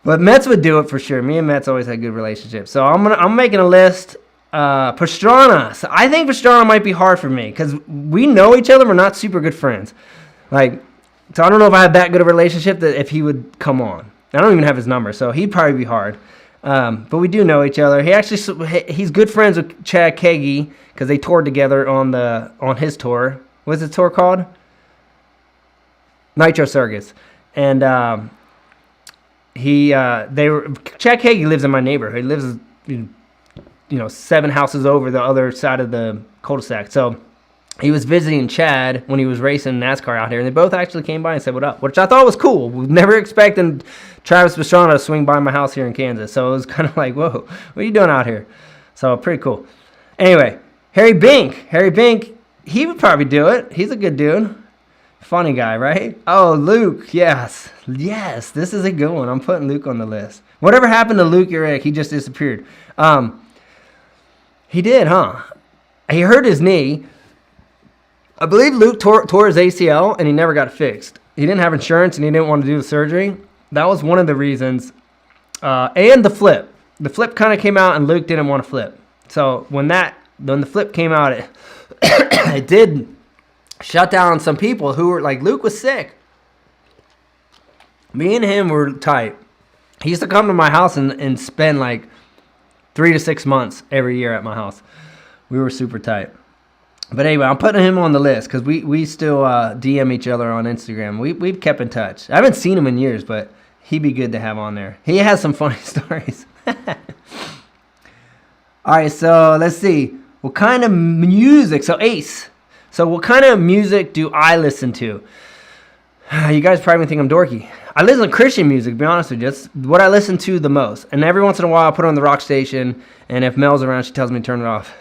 Speaker 1: But Mets would do it for sure. Me and Mets always had good relationships. So I'm making a list. Pastrana. So I think Pastrana might be hard for me because we know each other. We're not super good friends. So I don't know if I have that good a relationship that if he would come on. I don't even have his number, so he'd probably be hard. But we do know each other. He's good friends with Chad Kagi because they toured together on his tour. What's the tour called? Nitro Circus. And Chad Kagi lives in my neighborhood. He lives 7 houses over the other side of the cul-de-sac. So he was visiting Chad when he was racing NASCAR out here, and they both actually came by and said what up, which I thought was cool. We never expected Travis Pastrana to swing by my house here in Kansas, so it was kind of like, whoa, what are you doing out here? So pretty cool. Anyway, Harry Bink, he would probably do it. He's a good dude. Funny guy, right? Oh, Luke, yes, this is a good one. I'm putting Luke on the list. Whatever happened to Luke Urich? He just disappeared. He did, huh? He hurt his knee. I believe Luke tore his ACL, and he never got it fixed. He didn't have insurance, and he didn't want to do the surgery. That was one of the reasons. And the flip. The flip kind of came out, and Luke didn't want to flip. So when the flip came out, it did shut down some people who were like, Luke was sick. Me and him were tight. He used to come to my house and spend like 3 to 6 months every year at my house. We were super tight. But anyway, I'm putting him on the list because we still DM each other on Instagram. We've kept in touch. I haven't seen him in years, but he'd be good to have on there. He has some funny stories. All right, so let's see. What kind of music? So Ace. So what kind of music do I listen to? You guys probably think I'm dorky. I listen to Christian music, to be honest with you. That's what I listen to the most. And every once in a while, I put it on the rock station, and if Mel's around, she tells me to turn it off.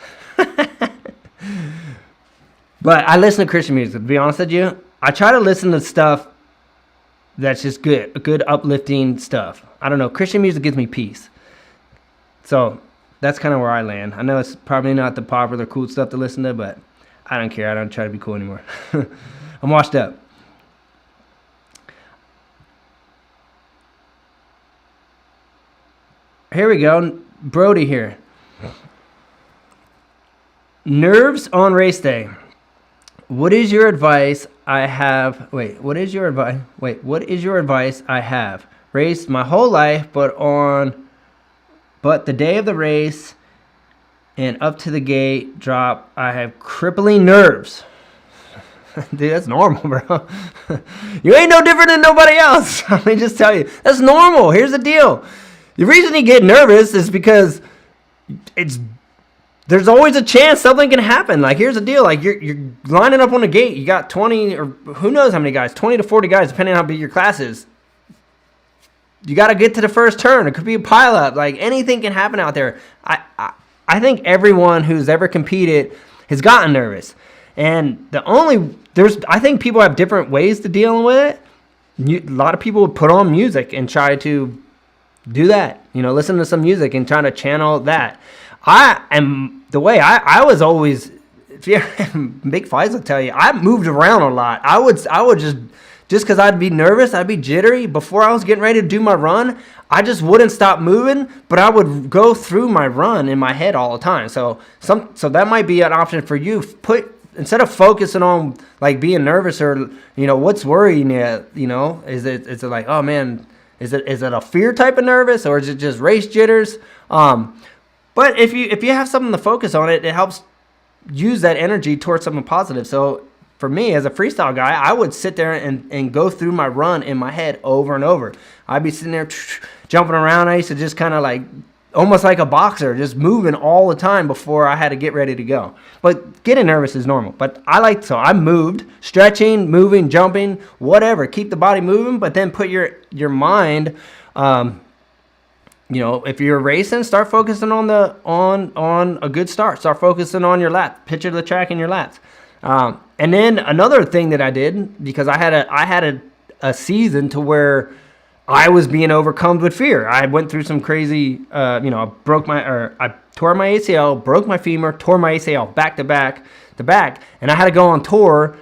Speaker 1: But I listen to Christian music, to be honest with you. I try to listen to stuff that's just good uplifting stuff. I don't know. Christian music gives me peace. So that's kind of where I land. I know it's probably not the popular, cool stuff to listen to, but I don't care. I don't try to be cool anymore. I'm washed up. Here we go. Brody here. Nerves on race day. What is your advice I have? What is your advice I have? Raced my whole life, but the day of the race and up to the gate drop, I have crippling nerves. Dude, that's normal, bro. You ain't no different than nobody else. Let me just tell you. That's normal. Here's the deal. The reason you get nervous is because there's always a chance something can happen. Like, here's the deal. Like, you're lining up on the gate. You got 20 or who knows how many guys, 20 to 40 guys, depending on how big your class is. You got to get to the first turn. It could be a pileup. Like, anything can happen out there. I think everyone who's ever competed has gotten nervous. And I think people have different ways to deal with it. A lot of people would put on music and try to do that. Listen to some music and try to channel that. I was always, if you're Big Fights will tell you, I moved around a lot. I would just because I'd be nervous, I'd be jittery. Before I was getting ready to do my run, I just wouldn't stop moving, but I would go through my run in my head all the time. So that might be an option for you. Instead of focusing on like being nervous or what's worrying you, is it like, oh man, is it a fear type of nervous, or is it just race jitters? But if you have something to focus on, it helps use that energy towards something positive. So for me, as a freestyle guy, I would sit there and go through my run in my head over and over. I'd be sitting there jumping around. I used to just kind of like almost like a boxer, just moving all the time before I had to get ready to go. But getting nervous is normal. But I moved, stretching, moving, jumping, whatever. Keep the body moving, but then put your mind, if you're racing, start focusing on a good start. Start focusing on your lap. Picture the track in your laps. And then another thing that I did, because I had a season to where I was being overcome with fear. I went through some crazy, I tore my ACL, broke my femur, tore my ACL back to back, and I had to go on tour.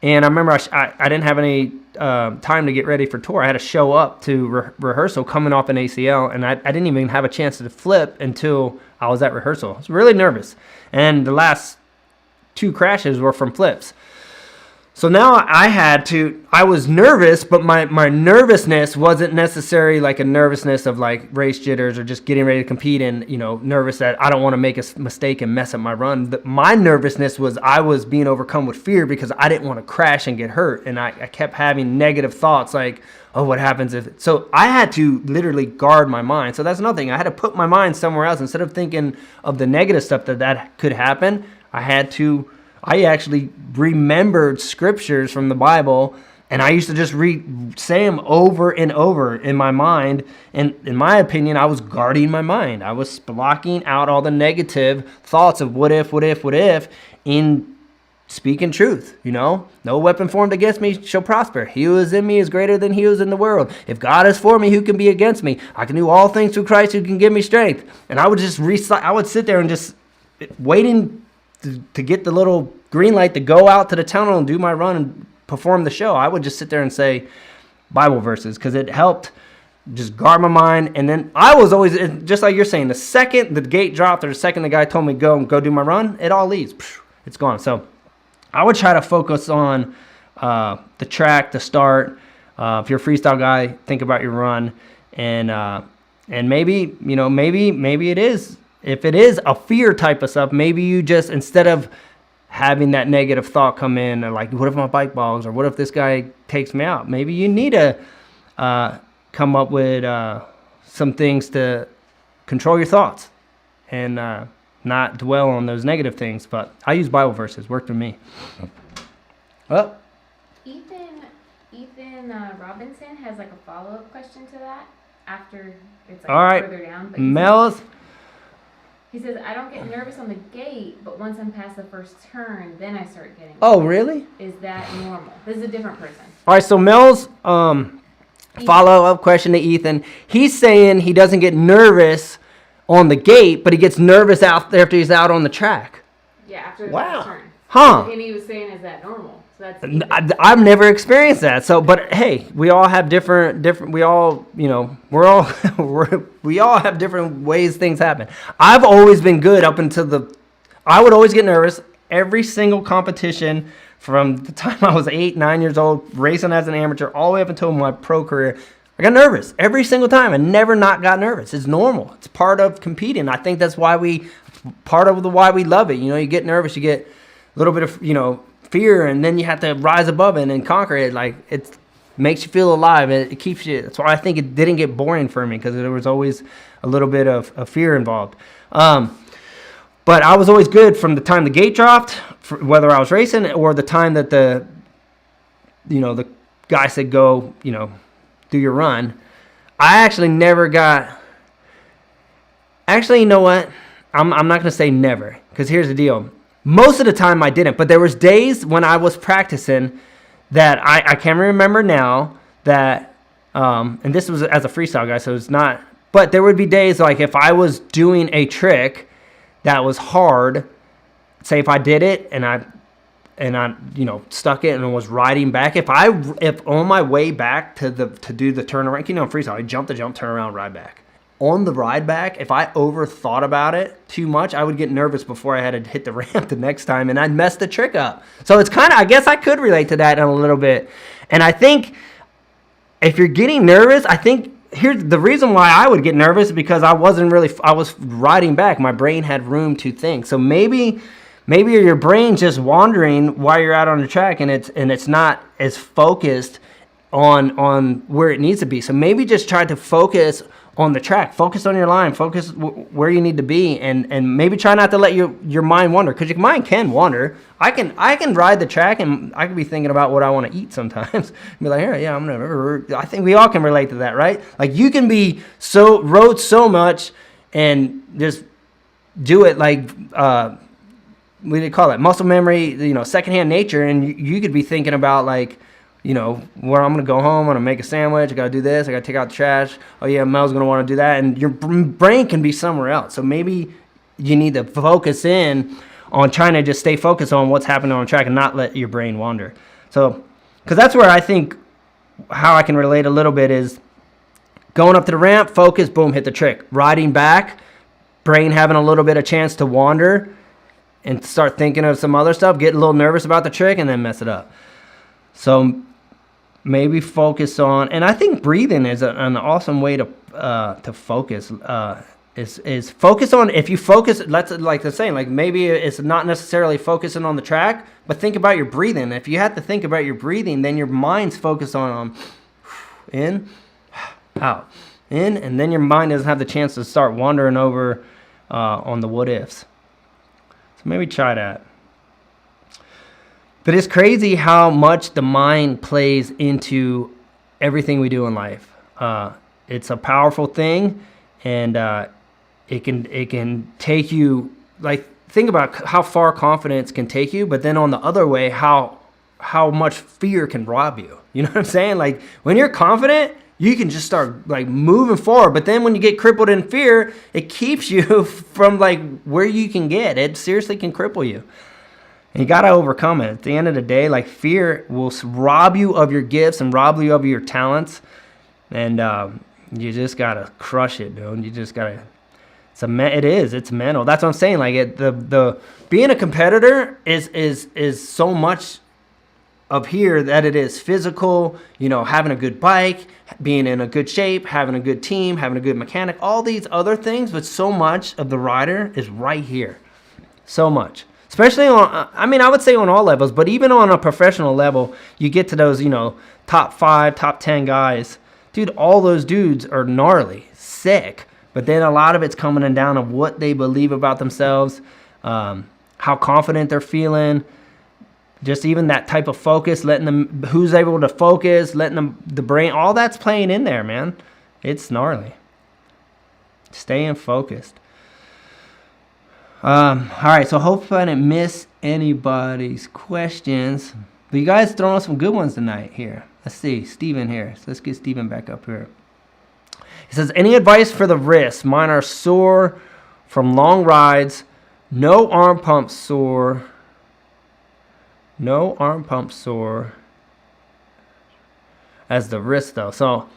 Speaker 1: And I remember I didn't have any time to get ready for tour. I had to show up to rehearsal coming off an ACL, and I didn't even have a chance to flip until I was at rehearsal. I was really nervous, and the last 2 crashes were from flips. So now I was nervous, but my nervousness wasn't necessarily like a nervousness of like race jitters or just getting ready to compete and, nervous that I don't want to make a mistake and mess up my run. My nervousness was I was being overcome with fear because I didn't want to crash and get hurt. And I kept having negative thoughts like, oh, what happens if... So I had to literally guard my mind. So that's another thing. I had to put my mind somewhere else. Instead of thinking of the negative stuff that could happen, I actually remembered scriptures from the Bible, and I used to just say them over and over in my mind. And in my opinion, I was guarding my mind. I was blocking out all the negative thoughts of what if, in speaking truth. No weapon formed against me shall prosper. He who is in me is greater than he who is in the world. If God is for me, who can be against me? I can do all things through Christ who can give me strength. And I would just I would sit there and just waiting to get the little green light to go out to the tunnel and do my run and perform the show. I would just sit there and say Bible verses because it helped just guard my mind. And then I was always, just like you're saying, the second the gate dropped or the second the guy told me go do my run, it all leaves. It's gone. So I would try to focus on the track, the start. If you're a freestyle guy, think about your run. And maybe it is. If it is a fear type of stuff, maybe you just, instead of having that negative thought come in, like, what if my bike bogs, or what if this guy takes me out? Maybe you need to come up with some things to control your thoughts and not dwell on those negative things. But I use Bible verses. Worked for me. Well,
Speaker 3: Ethan Robinson has like a follow-up question to that after it's like
Speaker 1: all right.
Speaker 3: further down. But he says, I don't get nervous on the gate, but once I'm past the first turn, then I start getting nervous.
Speaker 1: Oh, really?
Speaker 3: Is that normal? This is a different person.
Speaker 1: All right, so Mel's follow-up question to Ethan. He's saying he doesn't get nervous on the gate, but he gets nervous out after he's out on the track.
Speaker 3: Yeah, after the first turn.
Speaker 1: Huh.
Speaker 3: And he was saying, is that normal? So that's
Speaker 1: I've never experienced that. So, but hey, we all have different. We all, we all have different ways things happen. I've always been good up until I would always get nervous every single competition from the time I was 8, 9 years old, racing as an amateur, all the way up until my pro career. I got nervous every single time. I never not got nervous. It's normal. It's part of competing. I think that's why why we love it. You get nervous. You get a little bit of, fear, and then you have to rise above it and conquer it. Like, it makes you feel alive. It keeps you. That's why I think it didn't get boring for me, because there was always a little bit of fear involved. But I was always good from the time the gate dropped, whether I was racing or the time that the guy said go, do your run. I actually never got. Actually, you know what? I'm not going to say never, because here's the deal. Most of the time I didn't, but there was days when I was practicing that I can't remember now that, and this was as a freestyle guy, so it's not, but there would be days like if I was doing a trick that was hard, say if I did it and I stuck it and was riding back, if on my way back to do the turnaround, freestyle, I jump the jump, turn around, ride back. On the ride back, if I overthought about it too much, I would get nervous before I had to hit the ramp the next time, and I'd mess the trick up. So it's kind of, I guess I could relate to that in a little bit. And I think if you're getting nervous, I think here's the reason why I would get nervous, because I was riding back. My brain had room to think. So maybe your brain's just wandering while you're out on the track, and it's not as focused on where it needs to be. So maybe just try to focus on the track. Focus on your line. Focus where you need to be, and maybe try not to let your mind wander, because your mind can wander. I can ride the track and I can be thinking about what I want to eat sometimes. Be like, yeah, I'm gonna. I think we all can relate to that, right? Like you can be rode so much and just do it like what do you call it? Muscle memory, secondhand nature, and you could be thinking about like, where I'm going to go home, I'm going to make a sandwich, I got to do this, I got to take out the trash. Oh yeah, Mel's going to want to do that. And your brain can be somewhere else. So maybe you need to focus in on trying to just stay focused on what's happening on the track and not let your brain wander. So, because that's where I think how I can relate a little bit is going up to the ramp, focus, boom, hit the trick. Riding back, brain having a little bit of chance to wander and start thinking of some other stuff, get a little nervous about the trick, and then mess it up. So maybe focus on, and I think breathing is an awesome way to focus. Is focus on, if you focus, like they're saying, like maybe it's not necessarily focusing on the track, but think about your breathing. If you have to think about your breathing, then your mind's focused on in, out, in, and then your mind doesn't have the chance to start wandering over on the what ifs. So maybe try that. But it's crazy how much the mind plays into everything we do in life. It's a powerful thing, and it can take you, like, think about how far confidence can take you, but then on the other way, how much fear can rob you. You know what I'm saying? Like, when you're confident, you can just start like moving forward. But then when you get crippled in fear, it keeps you from like where you can get. It seriously can cripple you. And you got to overcome it. At the end of the day, like, fear will rob you of your gifts and rob you of your talents. And you just got to crush it, dude. You just got to, it's mental. That's what I'm saying. Like, the being a competitor is so much of here that it is physical, having a good bike, being in a good shape, having a good team, having a good mechanic, all these other things, but so much of the rider is right here. So much. Especially on, I would say on all levels, but even on a professional level, you get to those, top 5, top 10 guys. Dude, all those dudes are gnarly, sick. But then a lot of it's coming down to what they believe about themselves, how confident they're feeling. Just even that type of focus, letting them, who's able to focus, letting them, the brain, all that's playing in there, man. It's gnarly. Staying focused. All right, so hopefully I didn't miss anybody's questions. But you guys throwing us some good ones tonight here. Let's see, Steven here. So let's get Steven back up here. He says, any advice for the wrists? Mine are sore from long rides. No arm pump sore. No arm pump sore as the wrist though. So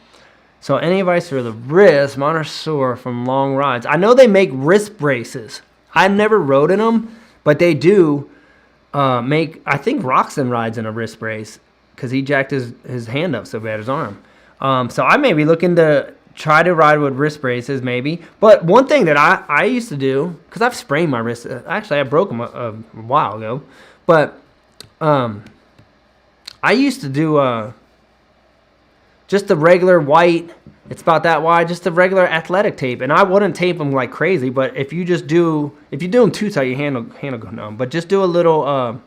Speaker 1: any advice for the wrist? Mine are sore from long rides. I know they make wrist braces. I never rode in them, but they do make, I think Roxon rides in a wrist brace because he jacked his hand up so bad, his arm. So I may be looking to try to ride with wrist braces maybe. But one thing that I used to do, because I've sprained my wrist. Actually, I broke them a while ago. But I used to do just the regular white, it's about that wide, just the regular athletic tape. And I wouldn't tape them like crazy, but if you do them too tight, your hand will go numb. But just do a little,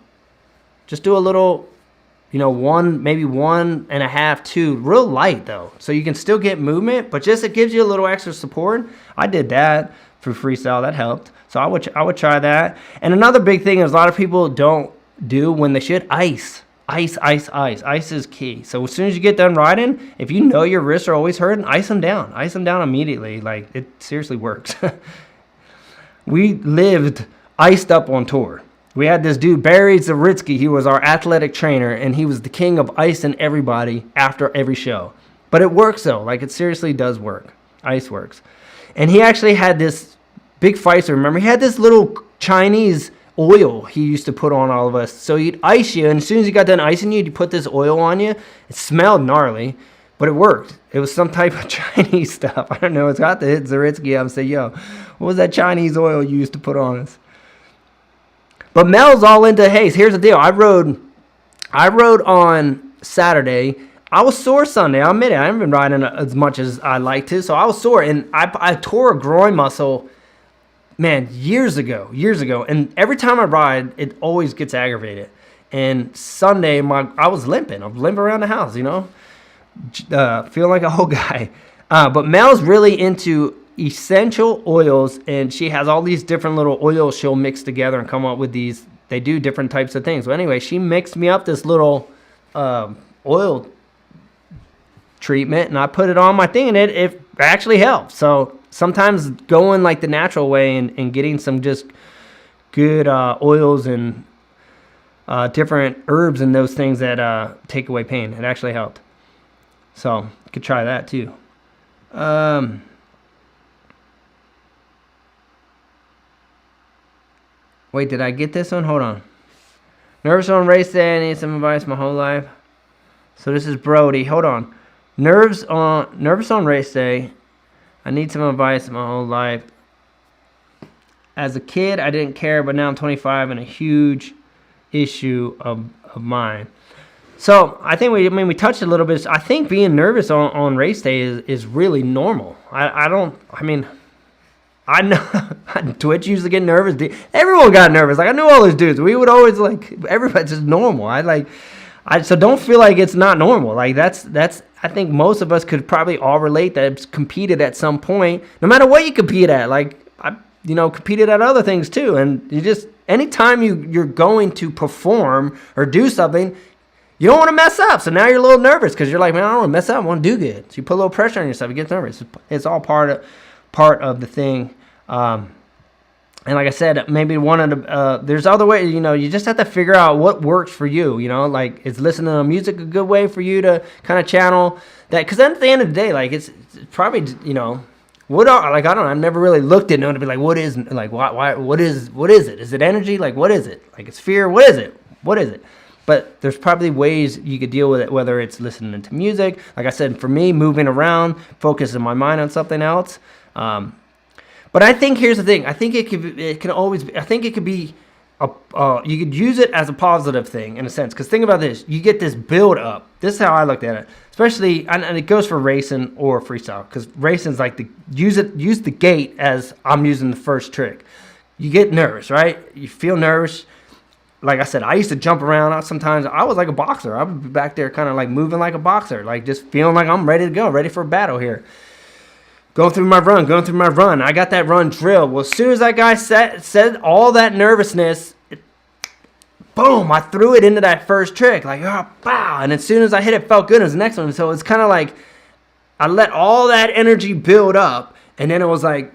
Speaker 1: one, maybe 1.5, 2, real light though. So you can still get movement, but just it gives you a little extra support. I did that for freestyle, that helped. So I would try that. And another big thing is a lot of people don't do when they should, ice. Ice is key. So as soon as you get done riding, if you know your wrists are always hurting, ice them down immediately. Like, it seriously works. We lived iced up on tour. We had this dude, Barry Zaritsky. He was our athletic trainer, and he was the king of icing everybody after every show. But it works though. Like, it seriously does work. Ice works. And he actually had this big fighter. Remember, he had this little Chinese oil he used to put on all of us. So he'd ice you, and as soon as he got done icing you, he'd put this oil on you. It smelled gnarly, but it worked. It was some type of Chinese stuff. I don't know. It's got to hit Zaritsky up and say, yo, what was that Chinese oil you used to put on us? But Mel's all into, hey, here's the deal. I rode on Saturday. I was sore Sunday. I admit it. I haven't been riding as much as I like to, so I was sore. And I tore a groin muscle, man, years ago. And every time I ride, it always gets aggravated. And Sunday, I was limping. I'm limping around the house, feeling like a whole guy. But Mel's really into essential oils, and she has all these different little oils she'll mix together and come up with these. They do different types of things. Well, anyway, she mixed me up this little oil treatment, and I put it on my thing, and it actually helps. So sometimes going like the natural way and getting some just good oils and different herbs and those things that take away pain, it actually helped. So you could try that too. Wait, did I get this one? Hold on. Nervous on race day. I need some advice my whole life. So this is Brody. Hold on. Nervous on race day. I need some advice my whole life. As a kid, I didn't care, but now I'm 25 and a huge issue of mine. So I think we touched a little bit. I think being nervous on race day is really normal. I know Twitch used to get nervous. Everyone got nervous. Like, I knew all those dudes. We would always everybody's just normal. So don't feel like it's not normal. Like that's I think most of us could probably all relate that it's competed at some point. No matter what you compete at, like I competed at other things too. And you just anytime you're going to perform or do something, you don't want to mess up. So now you're a little nervous because you're like, man, I don't want to mess up. I want to do good. So you put a little pressure on yourself. You get nervous. It's all part of the thing. And like I said, maybe one of the there's other ways. You just have to figure out what works for you. Like, is listening to music a good way for you to kind of channel that? Because then at the end of the day, like it's probably I've never really looked at it to be like, what is it? Is it energy? Like, what is it? Like, it's fear. What is it? What is it? But there's probably ways you could deal with it, whether it's listening to music. Like I said, for me, moving around, focusing my mind on something else. But I think here's the thing. I think it could be you could use it as a positive thing in a sense. Because think about this. You get this build up. This is how I looked at it. Especially, and it goes for racing or freestyle. Because racing's like use the gate as I'm using the first trick. You get nervous, right? You feel nervous. Like I said, I used to jump around. Sometimes I was like a boxer. I would be back there kind of like moving like a boxer. Like just feeling like I'm ready to go, ready for a battle here. Going through my run. I got that run drilled. Well, as soon as that guy said all that nervousness, boom, I threw it into that first trick. Like, bow. And as soon as I hit it, felt good. It was the next one. So it's kind of like I let all that energy build up. And then it was like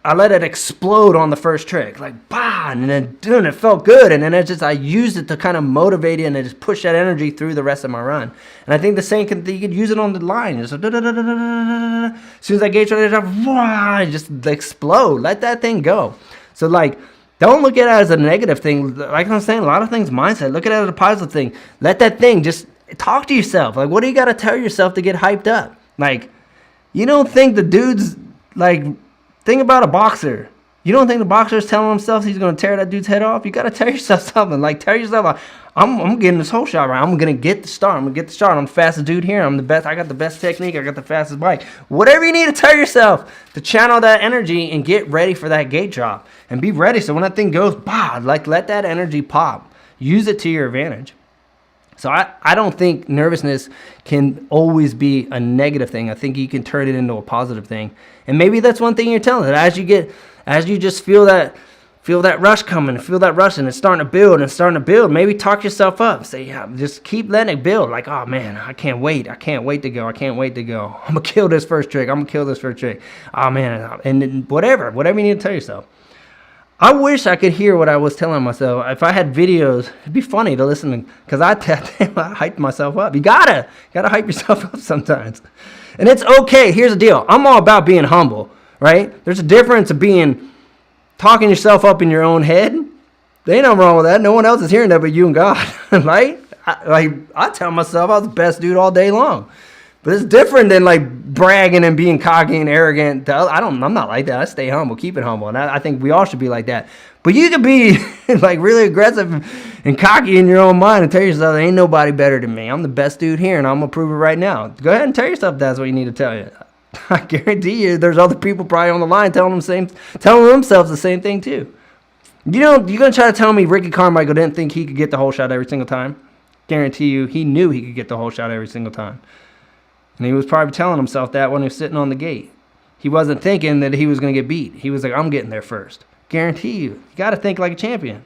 Speaker 1: I let it explode on the first trick. Like, bah. And then it felt good. And then I used it to kind of motivate it and just push that energy through the rest of my run. And I think the same you could use it on the line. Just as soon as I gauge it, just explode. Let that thing go. So like, don't look at it as a negative thing. Like I'm saying, a lot of things mindset. Look at it as a positive thing. Let that thing just talk to yourself. Like, what do you got to tell yourself to get hyped up? Like, you don't think the dude's like, think about a boxer. You don't think the boxer is telling himself he's going to tear that dude's head off? You got to tell yourself something. Like, tell yourself, I'm getting this whole shot right. I'm going to get the start. I'm the fastest dude here. I'm the best. I got the best technique. I got the fastest bike. Whatever you need to tell yourself to channel that energy and get ready for that gate drop. And be ready so when that thing goes, let that energy pop. Use it to your advantage. So I don't think nervousness can always be a negative thing. I think you can turn it into a positive thing. And maybe that's one thing you're telling it. As you just feel that rush coming, feel that rush, and it's starting to build, maybe talk yourself up. Say, yeah, just keep letting it build. Like, oh man, I can't wait to go. I'm gonna kill this first trick. Oh man, and then whatever you need to tell yourself. I wish I could hear what I was telling myself. If I had videos, it'd be funny to listen to, because I hyped myself up. You gotta hype yourself up sometimes. And it's okay. Here's the deal. I'm all about being humble, right? There's a difference of talking yourself up in your own head. There ain't nothing wrong with that. No one else is hearing that but you and God, right? I tell myself I was the best dude all day long. But it's different than like bragging and being cocky and arrogant. I'm not like that. I stay humble, keep it humble, and I think we all should be like that. But you could be like really aggressive and cocky in your own mind and tell yourself there ain't nobody better than me. I'm the best dude here, and I'm gonna prove it right now. Go ahead and tell yourself that's what you need to tell you. I guarantee you, there's other people probably on the line telling themselves the same thing too. You're gonna try to tell me Ricky Carmichael didn't think he could get the whole shot every single time? Guarantee you, he knew he could get the whole shot every single time. And he was probably telling himself that when he was sitting on the gate. He wasn't thinking that he was going to get beat. He was like, I'm getting there first. Guarantee you. You got to think like a champion.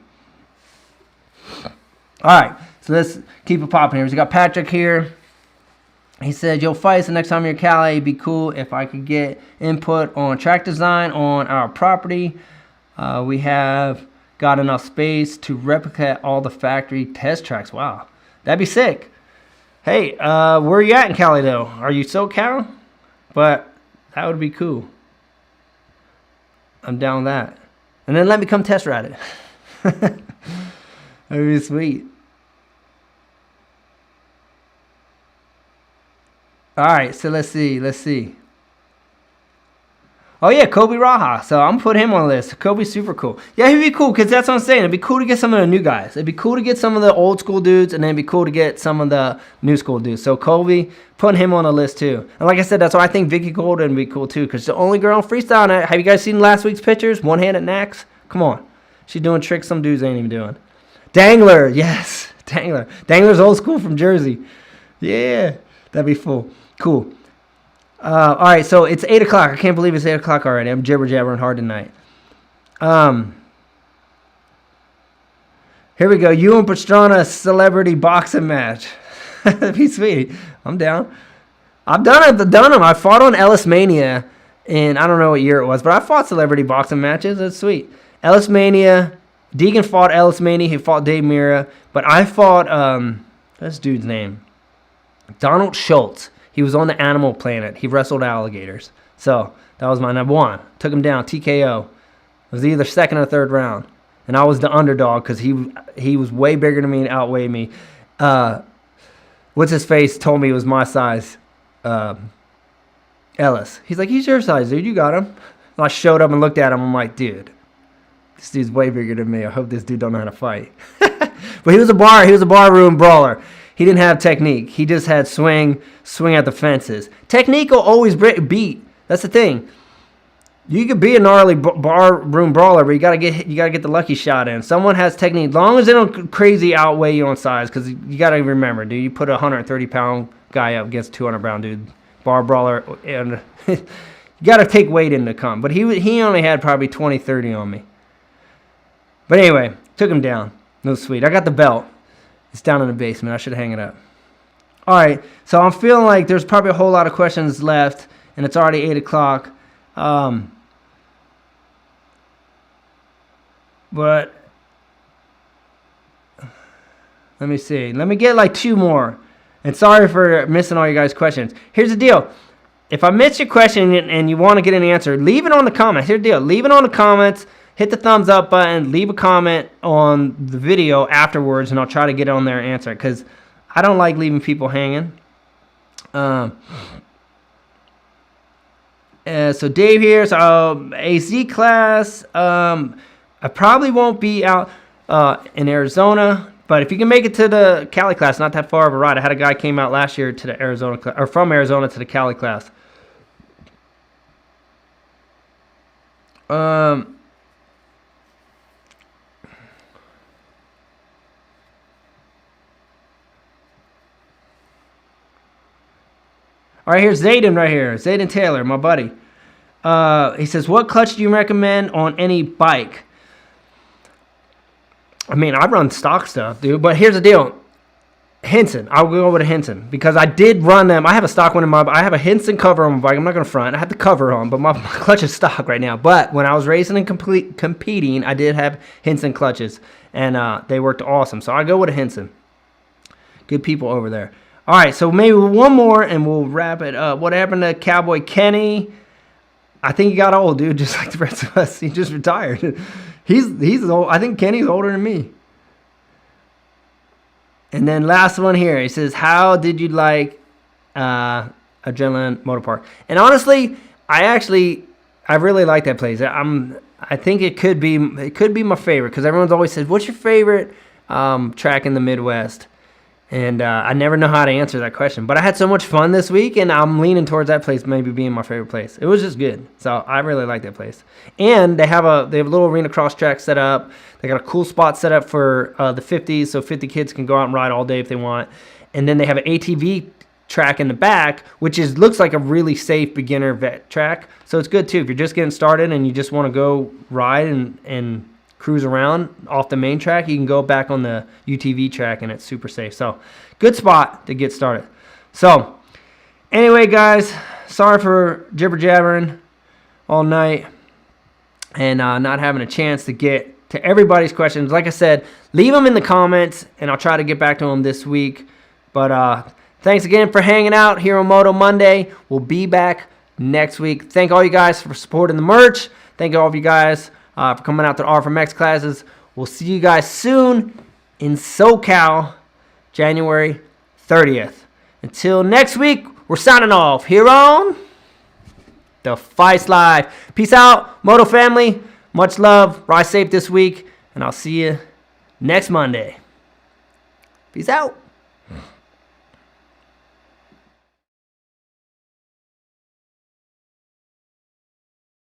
Speaker 1: All right. So let's keep it popping here. We got Patrick here. He said, yo, Faisst, the next time you're in Cali, it'd be cool if I could get input on track design on our property. We have got enough space to replicate all the factory test tracks. Wow. That'd be sick. Hey, where are you at in Cali, though? Are you SoCal? But that would be cool. I'm down with that. And then let me come test ride it. That would be sweet. All right, so let's see. Oh, yeah, Kobe Raha. So I'm put him on the list. Kobe's super cool. Yeah, he'd be cool because that's what I'm saying. It'd be cool to get some of the new guys. It'd be cool to get some of the old school dudes, and then it'd be cool to get some of the new school dudes. So Kobe, putting him on the list too. And like I said, that's why I think Vicky Golden would be cool too because the only girl in freestyle. Have you guys seen last week's pictures? One-handed knacks? Come on. She's doing tricks some dudes ain't even doing. Dangler. Yes. Dangler. Dangler's old school from Jersey. Yeah. That'd be cool. All right, so it's 8 o'clock. I can't believe it's 8 o'clock already. I'm jibber-jabbering hard tonight. Here we go. You and Pastrana celebrity boxing match. That'd be sweet. I'm down. I've done them. I fought on Ellis Mania, and I don't know what year it was, but I fought celebrity boxing matches. That's sweet. Ellis Mania. Deegan fought Ellis Mania. He fought Dave Mira. But I fought, what's this dude's name? Donald Schultz. He was on the Animal Planet. He wrestled alligators. So that was mine. I won. Took him down. TKO. It was either second or third round. And I was the underdog because he was way bigger than me and outweighed me. What's his face told me it was my size. Ellis. He's like, he's your size, dude. You got him. And I showed up and looked at him. I'm like, dude, this dude's way bigger than me. I hope this dude don't know how to fight. But he was a barroom brawler. He didn't have technique. He just had swing at the fences. Technique will always beat. That's the thing. You could be a gnarly barroom brawler, but you gotta get the lucky shot in. Someone has technique, as long as they don't crazy outweigh you on size, because you gotta remember, dude. You put a 130-pound guy up against a 200-pound dude, bar brawler, and you gotta take weight into come. But he only had probably 20, 30 on me. But anyway, took him down. It was sweet. I got the belt. It's down in the basement. I should hang it up. All right. So I'm feeling like there's probably a whole lot of questions left, and it's already 8 o'clock. But let me see. Let me get like 2 more. And sorry for missing all you guys' questions. Here's the deal. If I miss your question and you want to get an answer, leave it on the comments. Here's the deal. Leave it on the comments. Hit the thumbs up button. Leave a comment on the video afterwards, and I'll try to get on there and answer it because I don't like leaving people hanging. So Dave here. So AC class. I probably won't be out in Arizona, but if you can make it to the Cali class, not that far of a ride. I had a guy came out last year to the Arizona or from Arizona to the Cali class. All right, here's Zayden right here. Zayden Taylor, my buddy. He says, what clutch do you recommend on any bike? I mean, I run stock stuff, dude. But here's the deal. Henson. I'll go with a Henson because I did run them. I have a stock one in my bike. I have a Henson cover on my bike. I'm not going to front. I have the cover on, but my clutch is stock right now. But when I was racing and competing, I did have Henson clutches, and they worked awesome. So I go with a Henson. Good people over there. All right, so maybe one more, and we'll wrap it up. What happened to Cowboy Kenny? I think he got old, dude, just like the rest of us. He just retired. He's old. I think Kenny's older than me. And then last one here. He says, how did you like Adrenaline Motor Park. And honestly, I really like that place. I think it could be my favorite because everyone's always said, "What's your favorite track in the Midwest?" And I never know how to answer that question. But I had so much fun this week, and I'm leaning towards that place maybe being my favorite place. It was just good. So I really like that place. And they have a little arena cross track set up. They got a cool spot set up for the 50s, so 50 kids can go out and ride all day if they want. And then they have an ATV track in the back, which looks like a really safe beginner vet track. So it's good too. If you're just getting started and you just want to go ride and cruise around off the main track, you can go back on the UTV track and it's super safe. So good spot to get started. So anyway, guys, sorry for jibber jabbering all night and not having a chance to get to everybody's questions. Like I said, leave them in the comments and I'll try to get back to them this week. But thanks again for hanging out here on Moto Monday. We'll be back next week. Thank all you guys for supporting the merch. Thank all of you guys for coming out to RFMX classes. We'll see you guys soon in SoCal, January 30th. Until next week, we're signing off here on the Feisst Live. Peace out, Moto family. Much love. Ride safe this week, and I'll see you next Monday. Peace out.